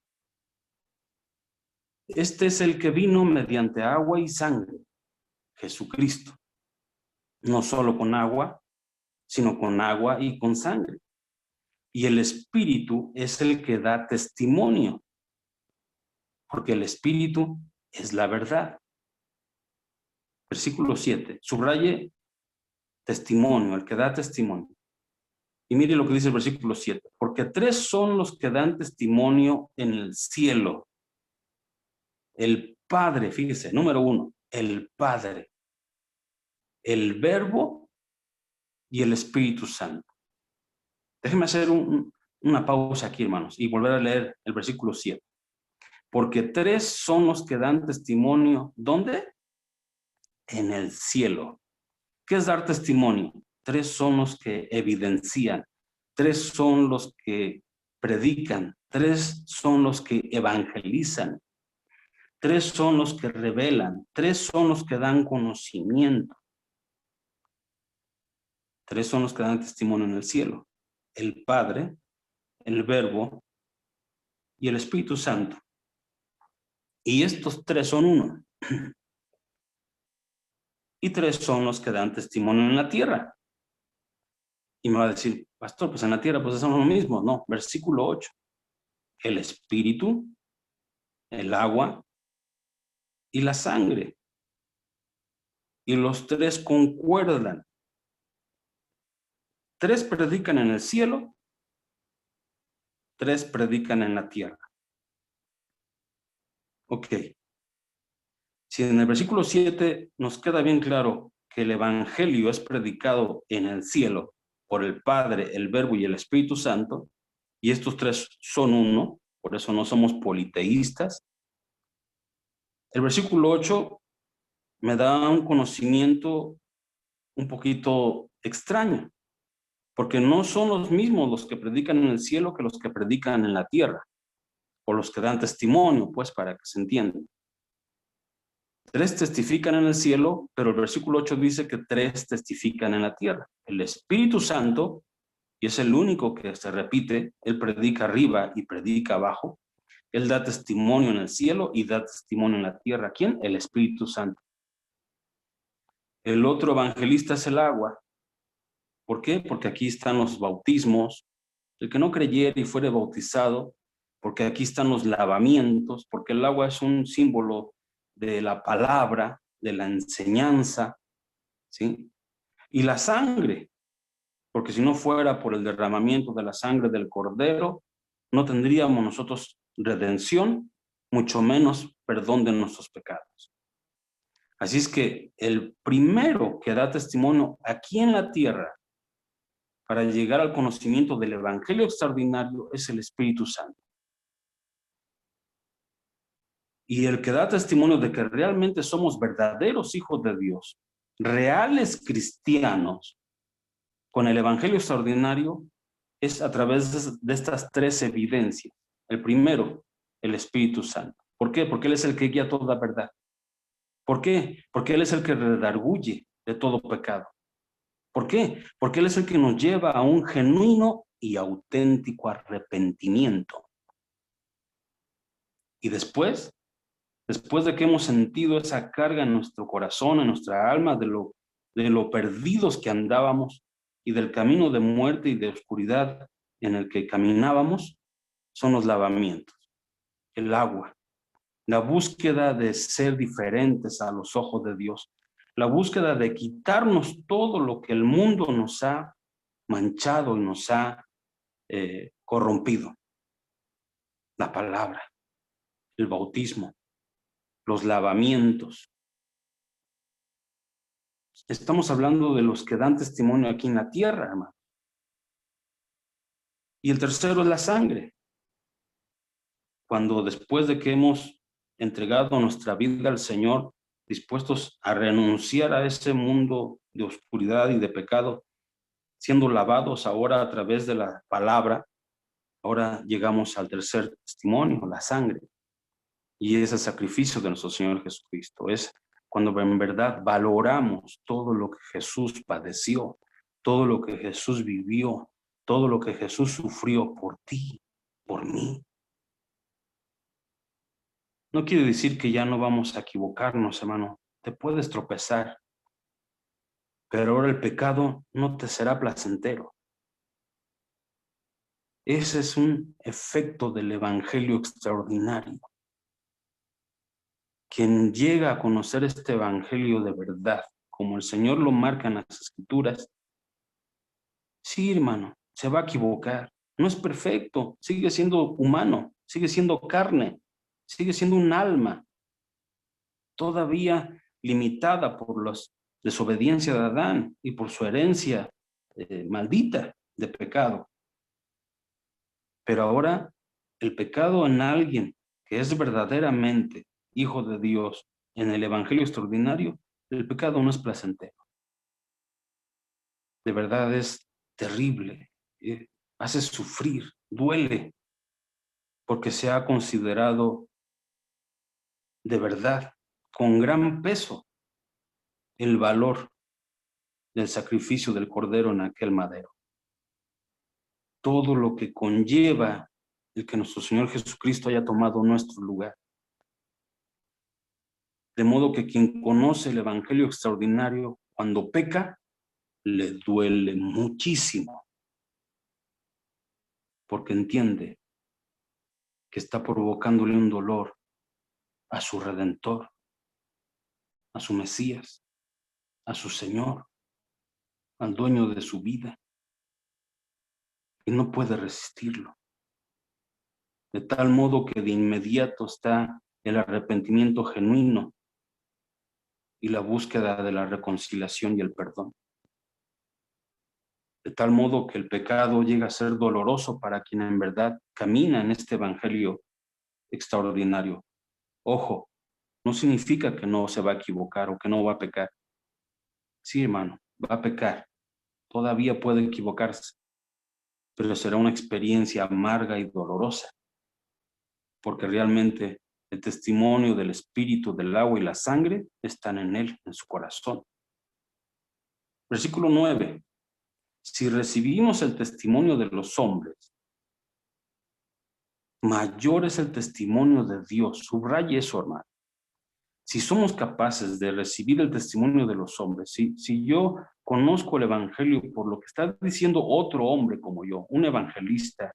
Este es el que vino mediante agua y sangre, Jesucristo. No solo con agua, sino con agua y con sangre. Y el Espíritu es el que da testimonio, porque el Espíritu es la verdad. Versículo 7. Subraye testimonio, el que da testimonio. Y mire lo que dice el versículo 7. Porque tres son los que dan testimonio en el cielo. El Padre, fíjese, número 1, el Padre, el Verbo y el Espíritu Santo. Déjenme hacer una pausa aquí, hermanos, y volver a leer el versículo 7. Porque tres son los que dan testimonio. ¿Dónde? En el cielo. ¿Qué es dar testimonio? Tres son los que evidencian. Tres son los que predican. Tres son los que evangelizan. Tres son los que revelan. Tres son los que dan conocimiento. Tres son los que dan testimonio en el cielo. El Padre, el Verbo y el Espíritu Santo. Y estos tres son uno. Y tres son los que dan testimonio en la tierra. Y me va a decir, pastor, pues en la tierra pues son lo mismo. No, versículo 8. El Espíritu, el agua y la sangre. Y los tres concuerdan. Tres predican en el cielo, tres predican en la tierra. Ok. Si en el versículo 7 nos queda bien claro que el Evangelio es predicado en el cielo por el Padre, el Verbo y el Espíritu Santo, y estos tres son uno, por eso no somos politeístas. El versículo 8 me da un conocimiento un poquito extraño, porque no son los mismos los que predican en el cielo que los que predican en la tierra, o los que dan testimonio, pues, para que se entienda. Tres testifican en el cielo, pero el versículo 8 dice que tres testifican en la tierra. El Espíritu Santo, y es el único que se repite, él predica arriba y predica abajo. Él da testimonio en el cielo y da testimonio en la tierra. ¿Quién? El Espíritu Santo. El otro evangelista es el agua. ¿Por qué? Porque aquí están los bautismos. El que no creyera y fuere bautizado, porque aquí están los lavamientos, porque el agua es un símbolo de la palabra, de la enseñanza, ¿sí? Y la sangre, porque si no fuera por el derramamiento de la sangre del Cordero, no tendríamos nosotros redención, mucho menos perdón de nuestros pecados. Así es que el primero que da testimonio aquí en la tierra para llegar al conocimiento del Evangelio extraordinario es el Espíritu Santo. Y el que da testimonio de que realmente somos verdaderos hijos de Dios, reales cristianos, con el Evangelio extraordinario, es a través de estas tres evidencias. El primero, el Espíritu Santo. ¿Por qué? Porque Él es el que guía toda verdad. ¿Por qué? Porque Él es el que redarguye de todo pecado. ¿Por qué? Porque Él es el que nos lleva a un genuino y auténtico arrepentimiento. Y después de que hemos sentido esa carga en nuestro corazón, en nuestra alma, de lo perdidos que andábamos y del camino de muerte y de oscuridad en el que caminábamos, son los lavamientos, el agua, la búsqueda de ser diferentes a los ojos de Dios, la búsqueda de quitarnos todo lo que el mundo nos ha manchado y nos ha corrompido. La palabra, el bautismo, los lavamientos. Estamos hablando de los que dan testimonio aquí en la tierra, hermano. Y el tercero es la sangre. Cuando después de que hemos entregado nuestra vida al Señor, dispuestos a renunciar a ese mundo de oscuridad y de pecado, siendo lavados ahora a través de la palabra, ahora llegamos al tercer testimonio, la sangre. Y es el sacrificio de nuestro Señor Jesucristo. Es cuando en verdad valoramos todo lo que Jesús padeció, todo lo que Jesús vivió, todo lo que Jesús sufrió por ti, por mí. No quiere decir que ya no vamos a equivocarnos, hermano. Te puedes tropezar, pero ahora el pecado no te será placentero. Ese es un efecto del Evangelio extraordinario. Quien llega a conocer este Evangelio de verdad, como el Señor lo marca en las Escrituras, sí, hermano, se va a equivocar. No es perfecto, sigue siendo humano, sigue siendo carne, sigue siendo un alma, todavía limitada por la desobediencia de Adán y por su herencia maldita de pecado. Pero ahora el pecado en alguien que es verdaderamente hijo de Dios en el Evangelio extraordinario, el pecado no es placentero. De verdad es terrible, hace sufrir, duele, porque se ha considerado de verdad, con gran peso, el valor del sacrificio del Cordero en aquel madero. Todo lo que conlleva el que nuestro Señor Jesucristo haya tomado nuestro lugar. De modo que quien conoce el Evangelio extraordinario, cuando peca, le duele muchísimo, porque entiende que está provocándole un dolor a su Redentor, a su Mesías, a su Señor, al dueño de su vida, y no puede resistirlo. De tal modo que de inmediato está el arrepentimiento genuino y la búsqueda de la reconciliación y el perdón. De tal modo que el pecado llega a ser doloroso para quien en verdad camina en este Evangelio extraordinario. Ojo, no significa que no se va a equivocar o que no va a pecar. Sí, hermano, va a pecar. Todavía puede equivocarse, pero será una experiencia amarga y dolorosa, porque realmente el testimonio del Espíritu, del agua y la sangre están en él, en su corazón. Versículo 9. Si recibimos el testimonio de los hombres, mayor es el testimonio de Dios. Subraye eso, hermano. Si somos capaces de recibir el testimonio de los hombres, si yo conozco el Evangelio por lo que está diciendo otro hombre como yo, un evangelista,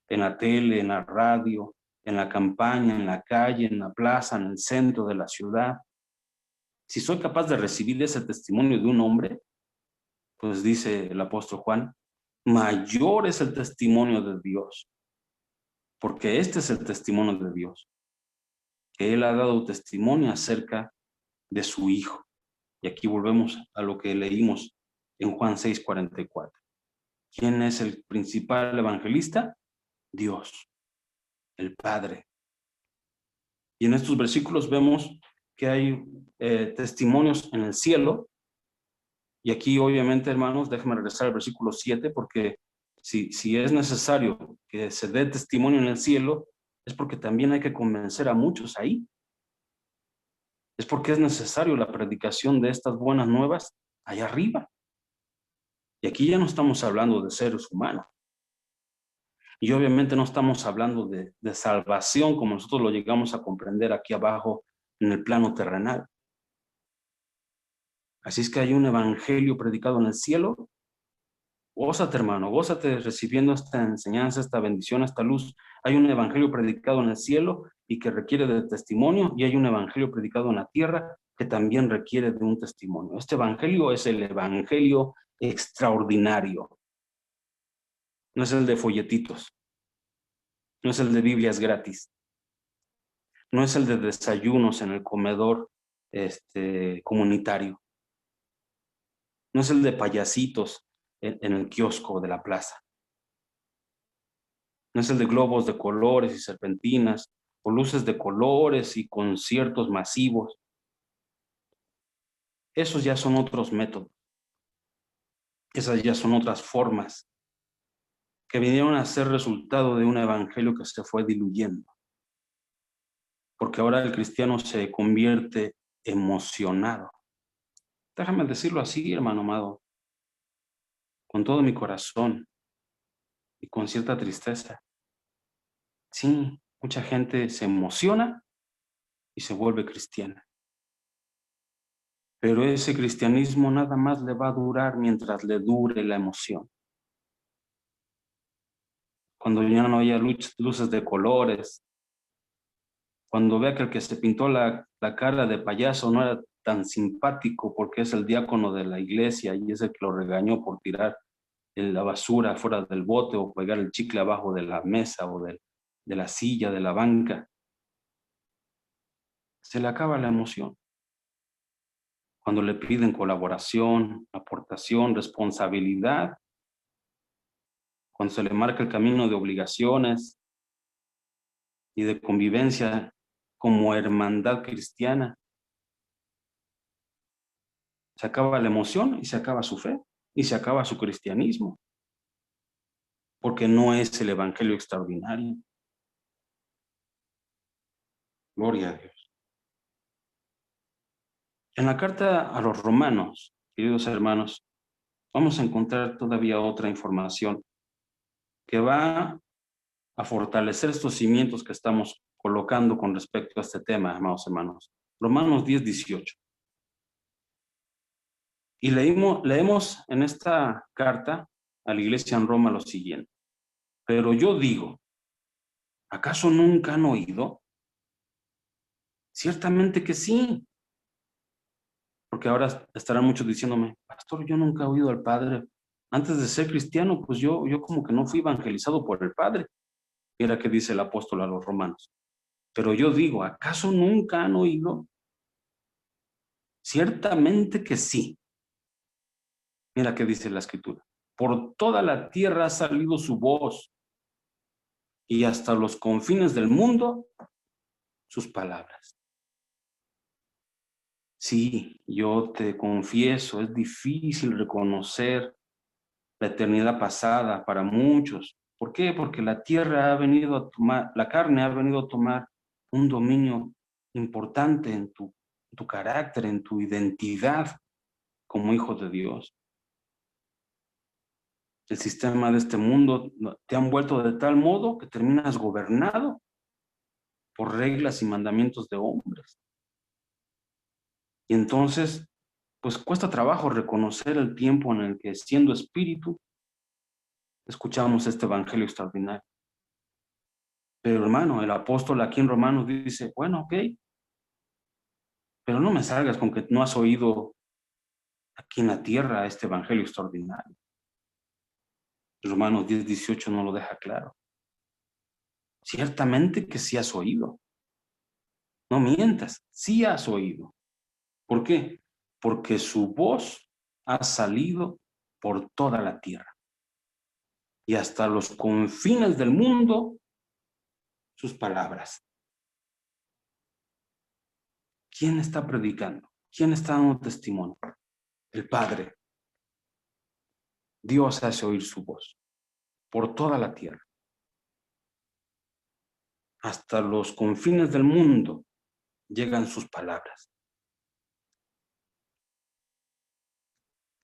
en la tele, en la radio, en la campaña, en la calle, en la plaza, en el centro de la ciudad, si soy capaz de recibir ese testimonio de un hombre, pues dice el apóstol Juan, mayor es el testimonio de Dios, porque este es el testimonio de Dios, que Él ha dado testimonio acerca de su Hijo. Y aquí volvemos a lo que leímos en Juan 6:44. ¿Quién es el principal evangelista? Dios, el Padre. Y en estos versículos vemos que hay testimonios en el cielo. Y aquí, obviamente, hermanos, déjenme regresar al versículo 7, porque si es necesario que se dé testimonio en el cielo, es porque también hay que convencer a muchos ahí. Es porque es necesario la predicación de estas buenas nuevas allá arriba. Y aquí ya no estamos hablando de seres humanos. Y obviamente no estamos hablando de salvación como nosotros lo llegamos a comprender aquí abajo en el plano terrenal. Así es que hay un evangelio predicado en el cielo. Gózate, hermano, gózate recibiendo esta enseñanza, esta bendición, esta luz. Hay un evangelio predicado en el cielo y que requiere de testimonio, y hay un evangelio predicado en la tierra que también requiere de un testimonio. Este evangelio es el evangelio extraordinario. No es el de folletitos, no es el de Biblias gratis, no es el de desayunos en el comedor comunitario, no es el de payasitos en el kiosco de la plaza. No es el de globos de colores y serpentinas, o luces de colores y conciertos masivos. Esos ya son otros métodos. Esas ya son otras formas que vinieron a ser resultado de un evangelio que se fue diluyendo. Porque ahora el cristiano se convierte emocionado. Déjame decirlo así, hermano amado, con todo mi corazón y con cierta tristeza. Sí, mucha gente se emociona y se vuelve cristiana. Pero ese cristianismo nada más le va a durar mientras le dure la emoción. Cuando ya no haya luces de colores, cuando vea que el que se pintó la cara de payaso no era tan simpático porque es el diácono de la iglesia y es el que lo regañó por tirar la basura fuera del bote o pegar el chicle abajo de la mesa o de la silla, de la banca, se le acaba la emoción. Cuando le piden colaboración, aportación, responsabilidad, cuando se le marca el camino de obligaciones y de convivencia como hermandad cristiana, se acaba la emoción y se acaba su fe y se acaba su cristianismo, porque no es el evangelio extraordinario. Gloria a Dios. En la carta a los romanos, queridos hermanos, vamos a encontrar todavía otra información que va a fortalecer estos cimientos que estamos colocando con respecto a este tema, amados hermanos. Romanos 10:18. Y leemos en esta carta a la iglesia en Roma lo siguiente. Pero yo digo, ¿acaso nunca han oído? Ciertamente que sí. Porque ahora estarán muchos diciéndome, pastor, yo nunca he oído al Padre. Antes de ser cristiano, pues yo como que no fui evangelizado por el Padre. Mira que dice el apóstol a los romanos. Pero yo digo, ¿acaso nunca han oído? Ciertamente que sí. Mira que dice la escritura. Por toda la tierra ha salido su voz y hasta los confines del mundo sus palabras. Sí, yo te confieso, es difícil reconocer la eternidad pasada para muchos. ¿Por qué? Porque la tierra ha venido a tomar, la carne ha venido a tomar un dominio importante en tu carácter, en tu identidad como hijo de Dios. El sistema de este mundo te han vuelto de tal modo que terminas gobernado por reglas y mandamientos de hombres. Y entonces, pues cuesta trabajo reconocer el tiempo en el que siendo espíritu escuchamos este evangelio extraordinario. Pero hermano, el apóstol aquí en Romanos dice, bueno, ok, pero no me salgas con que no has oído aquí en la tierra este evangelio extraordinario. Romanos 10:18 no lo deja claro. Ciertamente que sí has oído. No mientas, sí has oído. ¿Por qué? Porque su voz ha salido por toda la tierra y hasta los confines del mundo sus palabras. ¿Quién está predicando? ¿Quién está dando testimonio? El Padre. Dios hace oír su voz por toda la tierra. Hasta los confines del mundo llegan sus palabras.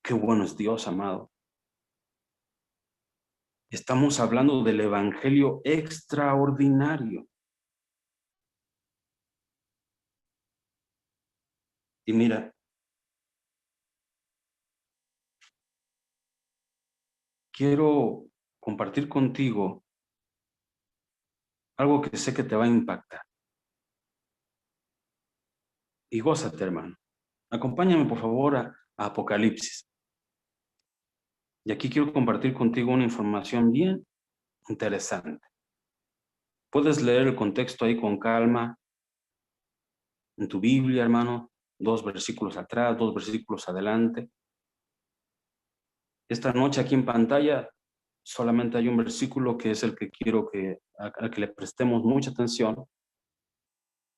Qué bueno es Dios, amado. Estamos hablando del evangelio extraordinario. Y mira, quiero compartir contigo algo que sé que te va a impactar. Y gózate, hermano. Acompáñame, por favor, a Apocalipsis. Y aquí quiero compartir contigo una información bien interesante. Puedes leer el contexto ahí con calma en tu Biblia, hermano. 2 versículos atrás, 2 versículos adelante. Esta noche aquí en pantalla solamente hay un versículo que es el que quiero al que le prestemos mucha atención.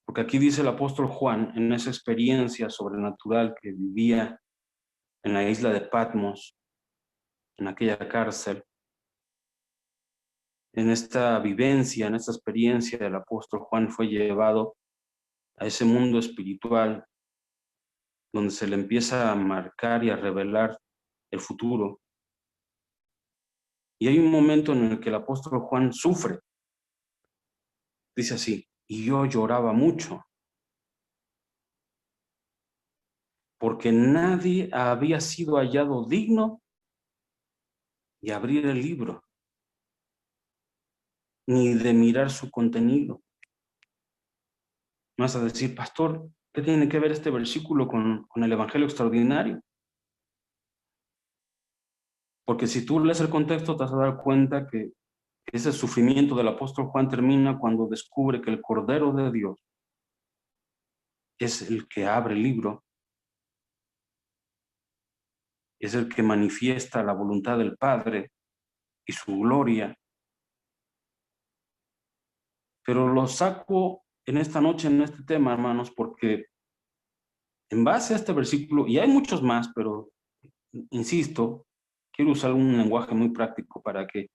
Porque aquí dice el apóstol Juan, en esa experiencia sobrenatural que vivía en la isla de Patmos, en aquella cárcel, en esta vivencia, en esta experiencia del apóstol Juan fue llevado a ese mundo espiritual donde se le empieza a marcar y a revelar el futuro. Y hay un momento en el que el apóstol Juan sufre. Dice así, y yo lloraba mucho, porque nadie había sido hallado digno de abrir el libro, ni de mirar su contenido. No vas a decir, pastor, ¿qué tiene que ver este versículo con el Evangelio extraordinario? Porque si tú lees el contexto te vas a dar cuenta que ese sufrimiento del apóstol Juan termina cuando descubre que el Cordero de Dios es el que abre el libro, es el que manifiesta la voluntad del Padre y su gloria. Pero lo saco en esta noche, en este tema, hermanos, porque en base a este versículo, y hay muchos más, pero insisto, quiero usar un lenguaje muy práctico para que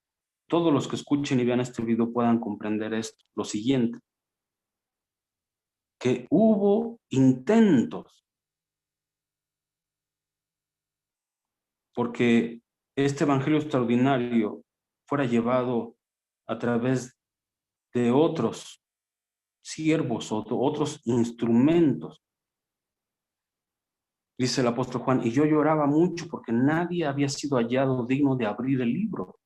todos los que escuchen y vean este video puedan comprender esto, lo siguiente, que hubo intentos, porque este evangelio extraordinario fuera llevado a través de otros siervos o otros instrumentos. Dice el apóstol Juan, y yo lloraba mucho porque nadie había sido hallado digno de abrir el libro.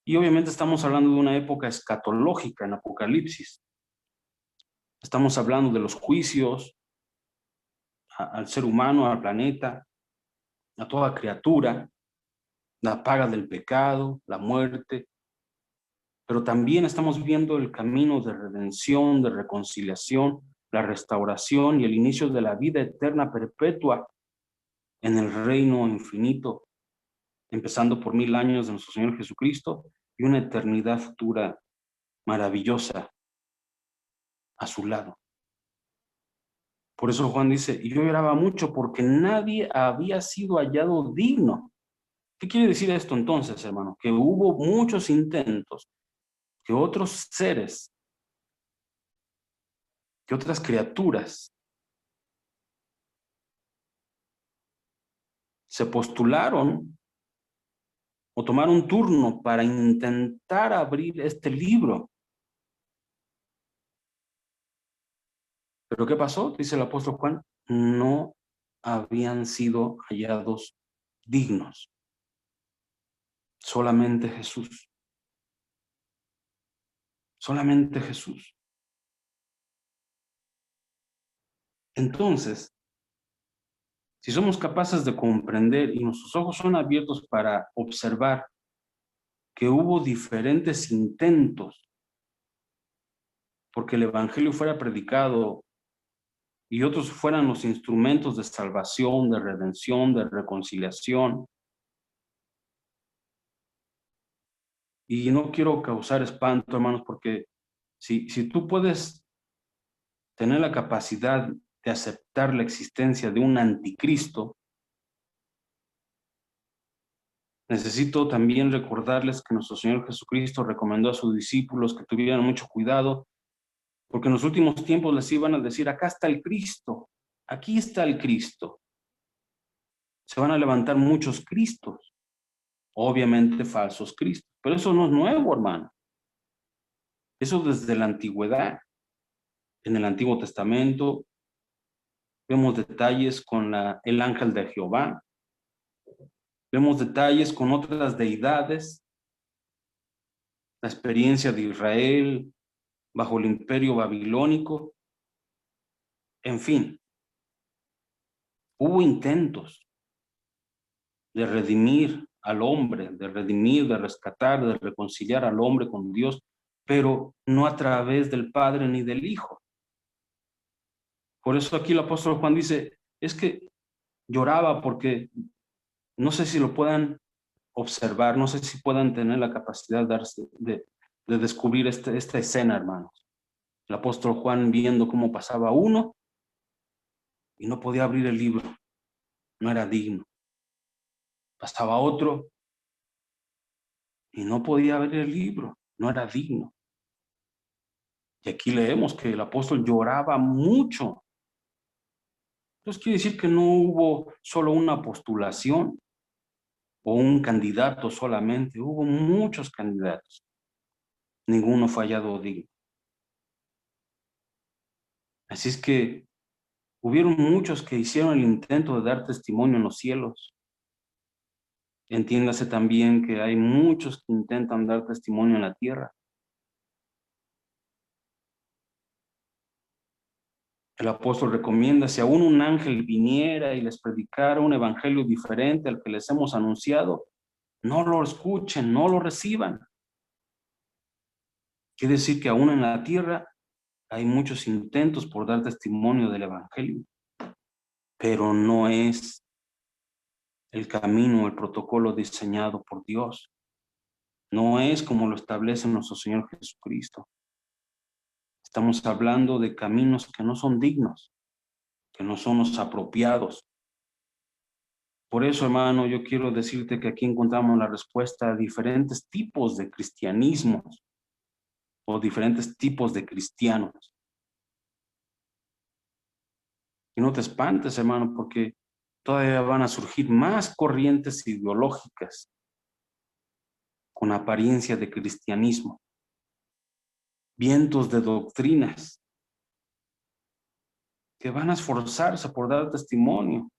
Y obviamente estamos hablando de una época escatológica en Apocalipsis. Estamos hablando de los juicios al ser humano, al planeta, a toda criatura, la paga del pecado, la muerte, pero también estamos viendo el camino de redención, de reconciliación, la restauración y el inicio de la vida eterna perpetua en el reino infinito, empezando por 1000 años de nuestro Señor Jesucristo y una eternidad futura maravillosa a su lado. Por eso Juan dice, y yo lloraba mucho porque nadie había sido hallado digno. ¿Qué quiere decir esto entonces, hermano? Que hubo muchos intentos, que otros seres, que otras criaturas se postularon o tomaron turno para intentar abrir este libro. ¿Pero qué pasó? Dice el apóstol Juan, no habían sido hallados dignos. Solamente Jesús. Solamente Jesús. Entonces, si somos capaces de comprender y nuestros ojos son abiertos para observar que hubo diferentes intentos porque el evangelio fuera predicado y otros fueran los instrumentos de salvación, de redención, de reconciliación. Y no quiero causar espanto, hermanos, porque si tú puedes tener la capacidad de aceptar la existencia de un anticristo, necesito también recordarles que nuestro Señor Jesucristo recomendó a sus discípulos que tuvieran mucho cuidado, porque en los últimos tiempos les iban a decir, acá está el Cristo, aquí está el Cristo. Se van a levantar muchos Cristos, obviamente falsos Cristos, pero eso no es nuevo, hermano. Eso desde la antigüedad. En el Antiguo Testamento vemos detalles con el ángel de Jehová, vemos detalles con otras deidades, la experiencia de Israel bajo el imperio babilónico, en fin, hubo intentos de redimir al hombre, de redimir, de rescatar, de reconciliar al hombre con Dios, pero no a través del Padre ni del Hijo. Por eso aquí el apóstol Juan dice, es que lloraba porque no sé si lo puedan observar, no sé si puedan tener la capacidad de descubrir esta escena, hermanos. El apóstol Juan viendo cómo pasaba uno y no podía abrir el libro, no era digno. Pasaba otro y no podía abrir el libro, no era digno. Y aquí leemos que el apóstol lloraba mucho. Entonces quiere decir que no hubo solo una postulación o un candidato solamente, hubo muchos candidatos. Ninguno fue hallado digno. Así es que hubieron muchos que hicieron el intento de dar testimonio en los cielos. Entiéndase también que hay muchos que intentan dar testimonio en la tierra. El apóstol recomienda, si aún un ángel viniera y les predicara un evangelio diferente al que les hemos anunciado, no lo escuchen, no lo reciban. Quiere decir que aún en la tierra hay muchos intentos por dar testimonio del evangelio, pero no es el camino, el protocolo diseñado por Dios. No es como lo establece nuestro Señor Jesucristo. Estamos hablando de caminos que no son dignos, que no son los apropiados. Por eso, hermano, yo quiero decirte que aquí encontramos la respuesta a diferentes tipos de cristianismos o diferentes tipos de cristianos. Y no te espantes, hermano, porque todavía van a surgir más corrientes ideológicas con apariencia de cristianismo, vientos de doctrinas que van a esforzarse por dar testimonio.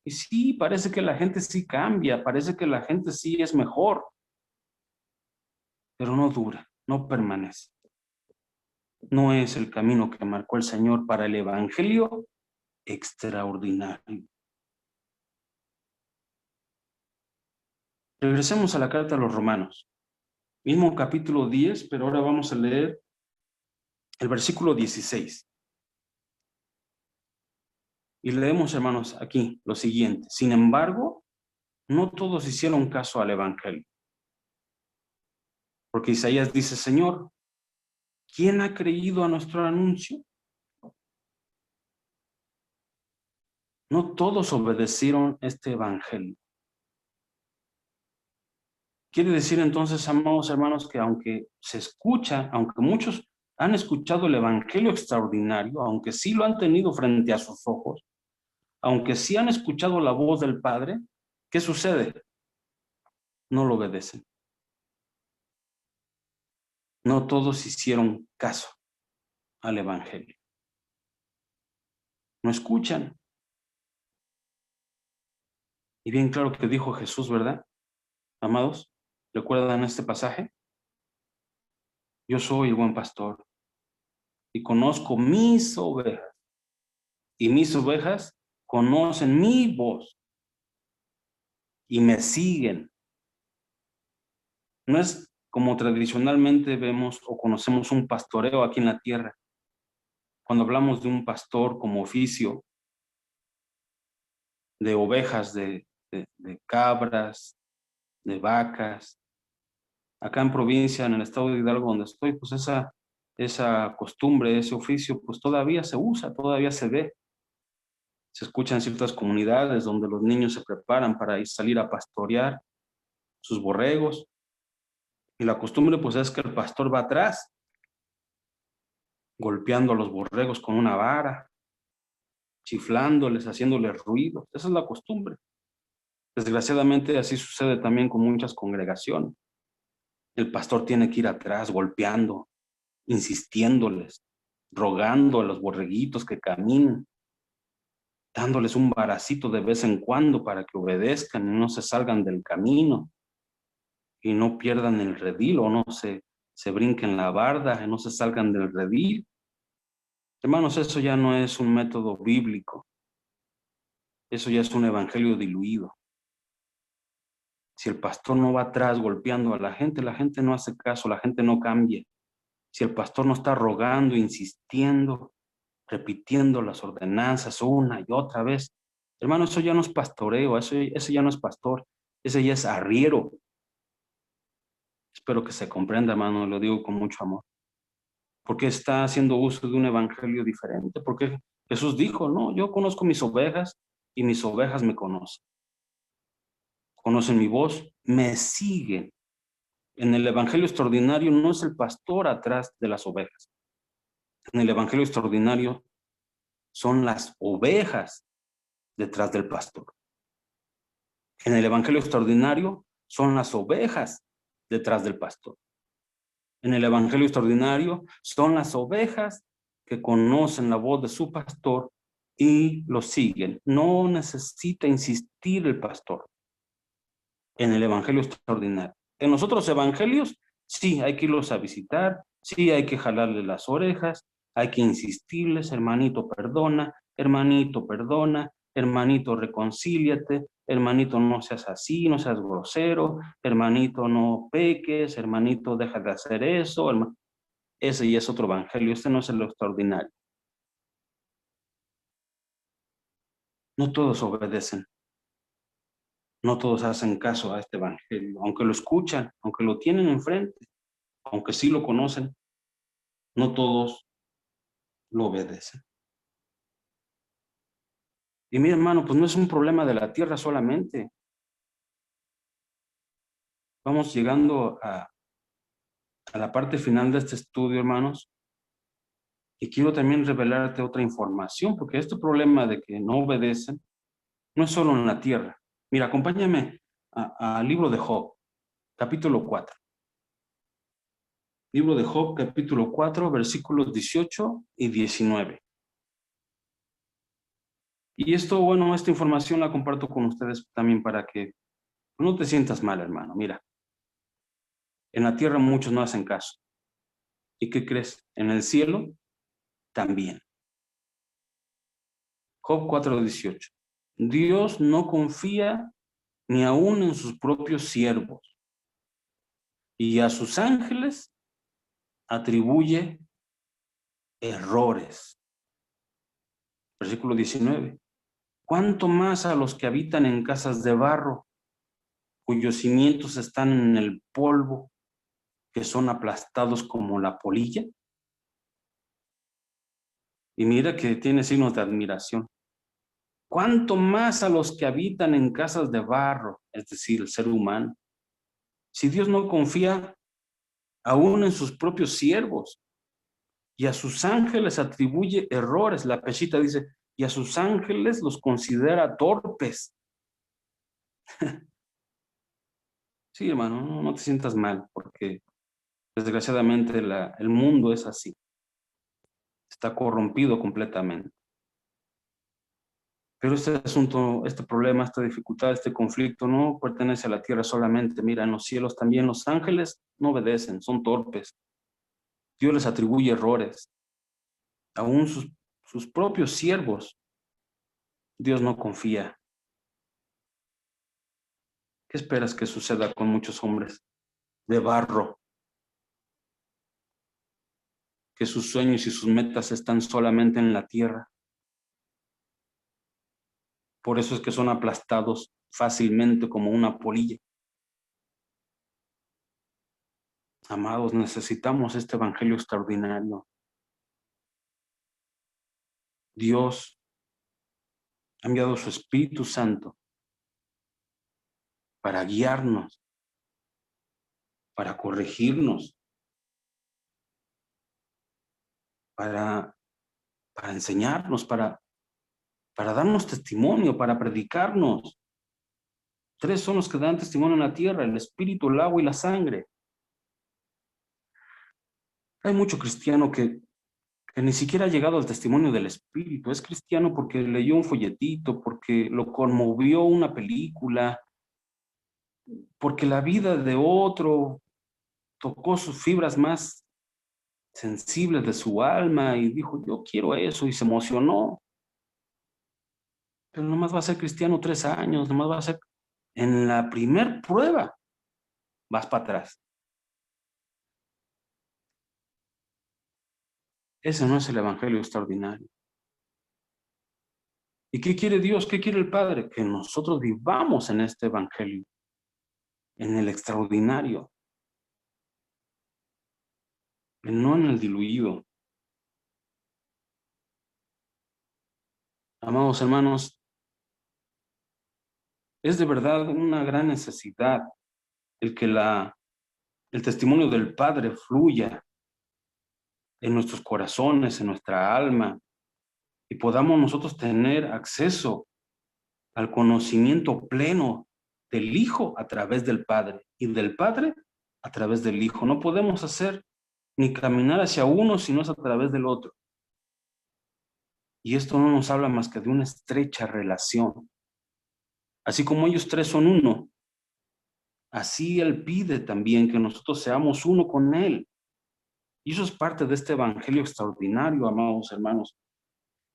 Y sí, parece que la gente sí cambia, parece que la gente sí es mejor, pero no dura, no permanece. No es el camino que marcó el Señor para el evangelio extraordinario. Regresemos a la carta a los Romanos. Mismo capítulo 10, pero ahora vamos a leer el versículo 16. Y leemos, hermanos, aquí lo siguiente. Sin embargo, no todos hicieron caso al evangelio. Porque Isaías dice, Señor, ¿quién ha creído a nuestro anuncio? No todos obedecieron este evangelio. Quiere decir entonces, amados hermanos, que aunque se escucha, aunque muchos han escuchado el evangelio extraordinario, aunque sí lo han tenido frente a sus ojos, aunque sí han escuchado la voz del Padre, ¿qué sucede? No lo obedecen. No todos hicieron caso al evangelio. No escuchan. Y bien claro que dijo Jesús, ¿verdad? Amados, ¿recuerdan este pasaje? Yo soy el buen pastor y conozco mis ovejas, y mis ovejas conocen mi voz y me siguen. No es como tradicionalmente vemos o conocemos un pastoreo aquí en la tierra. Cuando hablamos de un pastor como oficio, de ovejas, de cabras, de vacas. Acá en provincia, en el estado de Hidalgo donde estoy, pues esa costumbre, ese oficio, pues todavía se usa, todavía se ve. Se escucha en ciertas comunidades donde los niños se preparan para salir a pastorear sus borregos. Y la costumbre pues es que el pastor va atrás, golpeando a los borregos con una vara, chiflándoles, haciéndoles ruido. Esa es la costumbre. Desgraciadamente así sucede también con muchas congregaciones. El pastor tiene que ir atrás golpeando, insistiéndoles, rogando a los borreguitos que caminen, dándoles un varacito de vez en cuando para que obedezcan y no se salgan del camino y no pierdan el redil o no se brinquen la barda y no se salgan del redil. Hermanos, eso ya no es un método bíblico, eso ya es un evangelio diluido. Si el pastor no va atrás golpeando a la gente no hace caso, la gente no cambia. Si el pastor no está rogando, insistiendo, repitiendo las ordenanzas una y otra vez, hermano, eso ya no es pastoreo, eso ya no es pastor, ese ya es arriero. Espero que se comprenda, hermano, lo digo con mucho amor. Porque está haciendo uso de un evangelio diferente, porque Jesús dijo, no, yo conozco mis ovejas y mis ovejas me conocen. Conocen mi voz, me siguen. En el evangelio extraordinario no es el pastor atrás de las ovejas. En el evangelio extraordinario son las ovejas detrás del pastor. En el evangelio extraordinario son las ovejas detrás del pastor. En el evangelio extraordinario son las ovejas que conocen la voz de su pastor y lo siguen. No necesita insistir el pastor en el evangelio extraordinario. En los otros evangelios, sí, hay que irlos a visitar, sí, hay que jalarle las orejas, hay que insistirles, hermanito, perdona, hermanito, reconcíliate, hermanito, no seas así, no seas grosero, hermanito, no peques, hermanito, deja de hacer eso. Ese ya es otro evangelio, este no es el extraordinario. No todos obedecen, no todos hacen caso a este evangelio, aunque lo escuchan, aunque lo tienen enfrente, aunque sí lo conocen, no todos lo obedecen. Y mira, hermano, pues no es un problema de la tierra solamente. Vamos llegando a la parte final de este estudio, hermanos, y quiero también revelarte otra información, porque este problema de que no obedecen no es solo en la tierra. Mira, acompáñame al libro de Job, capítulo 4. Libro de Job, capítulo 4, versículos 18 y 19. Y esto, bueno, esta información la comparto con ustedes también para que no te sientas mal, hermano. Mira, en la tierra muchos no hacen caso. ¿Y qué crees? En el cielo también. Job 4:18. Dios no confía ni aún en sus propios siervos, y a sus ángeles atribuye errores. Versículo 19. ¿Cuánto más a los que habitan en casas de barro, cuyos cimientos están en el polvo, que son aplastados como la polilla? Y mira que tiene signos de admiración. ¿Cuánto más a los que habitan en casas de barro, es decir, el ser humano? Si Dios no confía aún en sus propios siervos, y a sus ángeles atribuye errores. La Peshita dice, y a sus ángeles los considera torpes. Sí, hermano, no te sientas mal, porque desgraciadamente el mundo es así. Está corrompido completamente. Pero este asunto, este problema, esta dificultad, este conflicto no pertenece a la tierra solamente. Mira, en los cielos también los ángeles no obedecen, son torpes. Dios les atribuye errores. Aún sus propios siervos, Dios no confía. ¿Qué esperas que suceda con muchos hombres? de barro, que sus sueños y sus metas están solamente en la tierra. Por eso es que son aplastados fácilmente como una polilla. Amados, necesitamos este evangelio extraordinario. Dios ha enviado su Espíritu Santo para guiarnos, para corregirnos, para enseñarnos, para darnos testimonio, para predicarnos. Tres son los que dan testimonio en la tierra: el Espíritu, el agua y la sangre. Hay mucho cristiano que ni siquiera ha llegado al testimonio del Espíritu. Es cristiano porque leyó un folletito, porque lo conmovió una película, porque la vida de otro tocó sus fibras más sensibles de su alma y dijo, yo quiero eso, y se emocionó. Pero nomás va a ser cristiano 3 años, nomás va a ser en la primer prueba, vas para atrás. Ese no es el evangelio extraordinario. ¿Y qué quiere Dios? ¿Qué quiere el Padre? Que nosotros vivamos en este evangelio, en el extraordinario, no en el diluido. Amados hermanos, es de verdad una gran necesidad el que el testimonio del Padre fluya en nuestros corazones, en nuestra alma, y podamos nosotros tener acceso al conocimiento pleno del Hijo a través del Padre y del Padre a través del Hijo. No podemos hacer ni caminar hacia uno si no es a través del otro. Y esto no nos habla más que de una estrecha relación. Así como ellos tres son uno, así Él pide también que nosotros seamos uno con Él. Y eso es parte de este evangelio extraordinario, amados hermanos.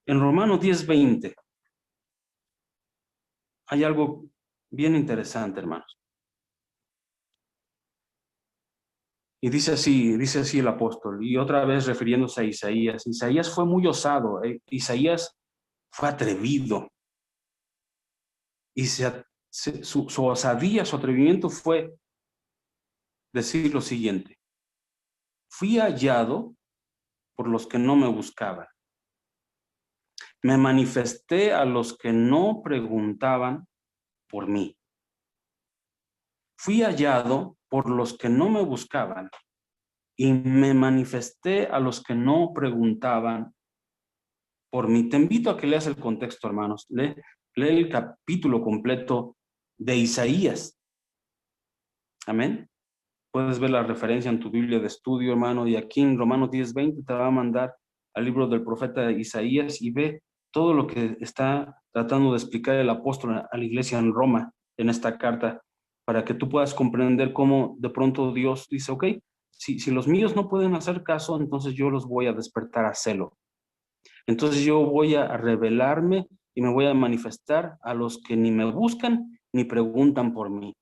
En Romanos 10:20 hay algo bien interesante, hermanos. Y dice así el apóstol, y otra vez refiriéndose a Isaías. Isaías fue muy osado, Isaías fue atrevido, y su osadía, su atrevimiento fue decir lo siguiente: fui hallado por los que no me buscaban, me manifesté a los que no preguntaban por mí. Fui hallado por los que no me buscaban y me manifesté a los que no preguntaban por mí. Te invito a que leas el contexto, hermanos. Lee el capítulo completo de Isaías. Amén. Puedes ver la referencia en tu Biblia de estudio, hermano, y aquí en Romanos 10:20 te va a mandar al libro del profeta Isaías y ve todo lo que está tratando de explicar el apóstol a la iglesia en Roma en esta carta, para que tú puedas comprender cómo de pronto Dios dice, ok, si los míos no pueden hacer caso, entonces yo los voy a despertar a celo. Entonces yo voy a revelarme y me voy a manifestar a los que ni me buscan ni preguntan por mí.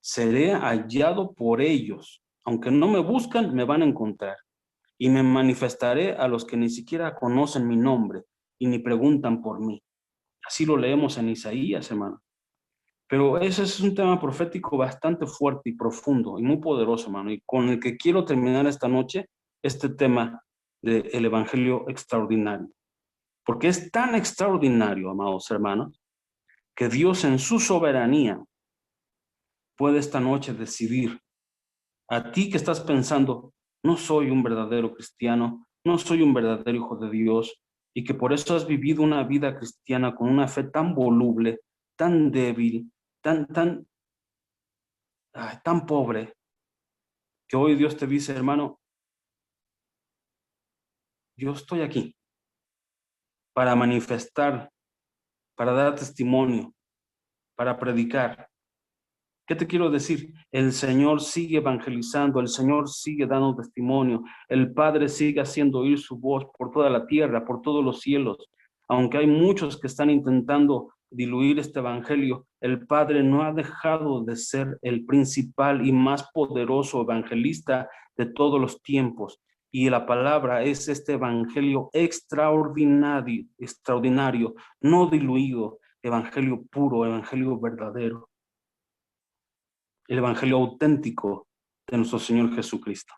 Seré hallado por ellos. Aunque no me buscan, me van a encontrar. Y me manifestaré a los que ni siquiera conocen mi nombre y ni preguntan por mí. Así lo leemos en Isaías, hermano. Pero ese es un tema profético bastante fuerte y profundo y muy poderoso, hermano, y con el que quiero terminar esta noche este tema del Evangelio extraordinario. Porque es tan extraordinario, amados hermanos, que Dios en su soberanía puede esta noche decidir a ti que estás pensando, no soy un verdadero cristiano, no soy un verdadero hijo de Dios, y que por eso has vivido una vida cristiana con una fe tan voluble, tan débil, tan pobre, que hoy Dios te dice, hermano, yo estoy aquí para manifestar, para dar testimonio, para predicar. ¿Qué te quiero decir? El Señor sigue evangelizando, el Señor sigue dando testimonio, el Padre sigue haciendo oír su voz por toda la tierra, por todos los cielos, aunque hay muchos que están intentando diluir este evangelio. El Padre no ha dejado de ser el principal y más poderoso evangelista de todos los tiempos. Y la palabra es este evangelio extraordinario, no diluido, evangelio puro, evangelio verdadero, el evangelio auténtico de nuestro Señor Jesucristo.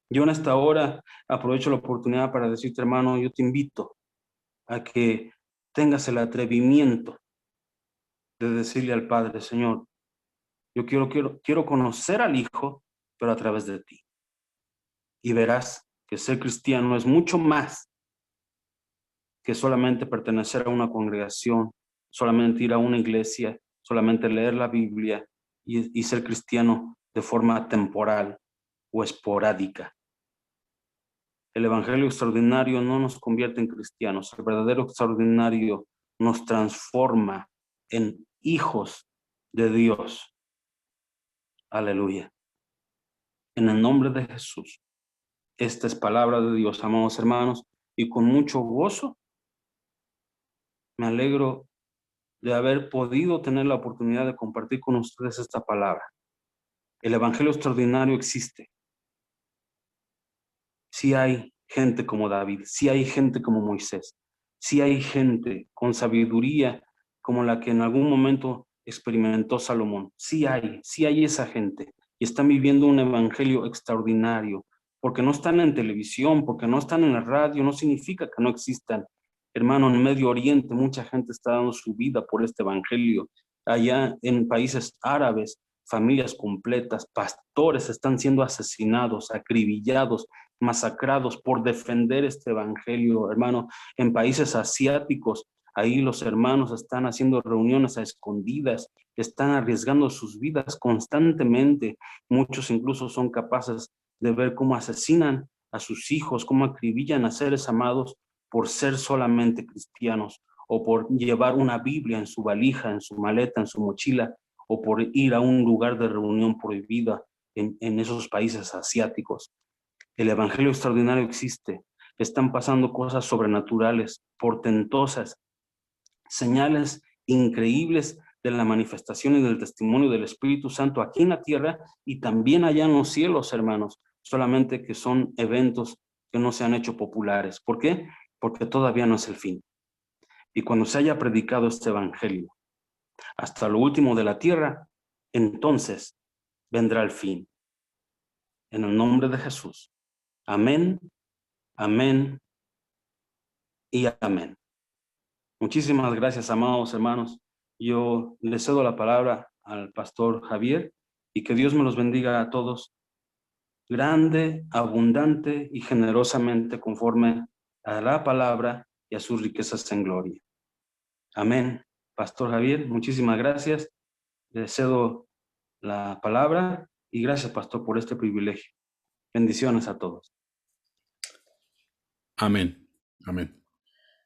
Yo en esta hora aprovecho la oportunidad para decirte, hermano, yo te invito a que tengas el atrevimiento de decirle al Padre, Señor, yo quiero conocer al Hijo, pero a través de ti. Y verás que ser cristiano es mucho más que solamente pertenecer a una congregación, solamente ir a una iglesia, solamente leer la Biblia y ser cristiano de forma temporal o esporádica. El evangelio extraordinario no nos convierte en cristianos. El verdadero extraordinario nos transforma en hijos de Dios. Aleluya. En el nombre de Jesús. Esta es palabra de Dios, amados hermanos, y con mucho gozo me alegro de haber podido tener la oportunidad de compartir con ustedes esta palabra. El evangelio extraordinario existe. Sí hay gente como David, sí hay gente como Moisés, sí hay gente con sabiduría como la que en algún momento experimentó Salomón. Sí hay esa gente y están viviendo un evangelio extraordinario, porque no están en televisión, porque no están en la radio, no significa que no existan. Hermano, en Medio Oriente mucha gente está dando su vida por este evangelio. Allá en países árabes, familias completas, pastores están siendo asesinados, acribillados, masacrados por defender este evangelio, hermano. En países asiáticos, ahí los hermanos están haciendo reuniones a escondidas, están arriesgando sus vidas constantemente. Muchos incluso son capaces de ver cómo asesinan a sus hijos, cómo acribillan a seres amados por ser solamente cristianos, o por llevar una Biblia en su valija, en su maleta, en su mochila, o por ir a un lugar de reunión prohibida en esos países asiáticos. El evangelio extraordinario existe. Están pasando cosas sobrenaturales, portentosas, señales increíbles de la manifestación y del testimonio del Espíritu Santo aquí en la tierra y también allá en los cielos, hermanos. Solamente que son eventos que no se han hecho populares. ¿Por qué? Porque todavía no es el fin. Y cuando se haya predicado este evangelio hasta lo último de la tierra, entonces vendrá el fin. En el nombre de Jesús. Amén, amén y amén. Muchísimas gracias, amados hermanos. Yo les cedo la palabra al pastor Javier y que Dios me los bendiga a todos, grande, abundante y generosamente conforme a la palabra y a sus riquezas en gloria. Amén. Pastor Javier, muchísimas gracias. Les cedo la palabra y gracias, pastor, por este privilegio. Bendiciones a todos. Amén, amén.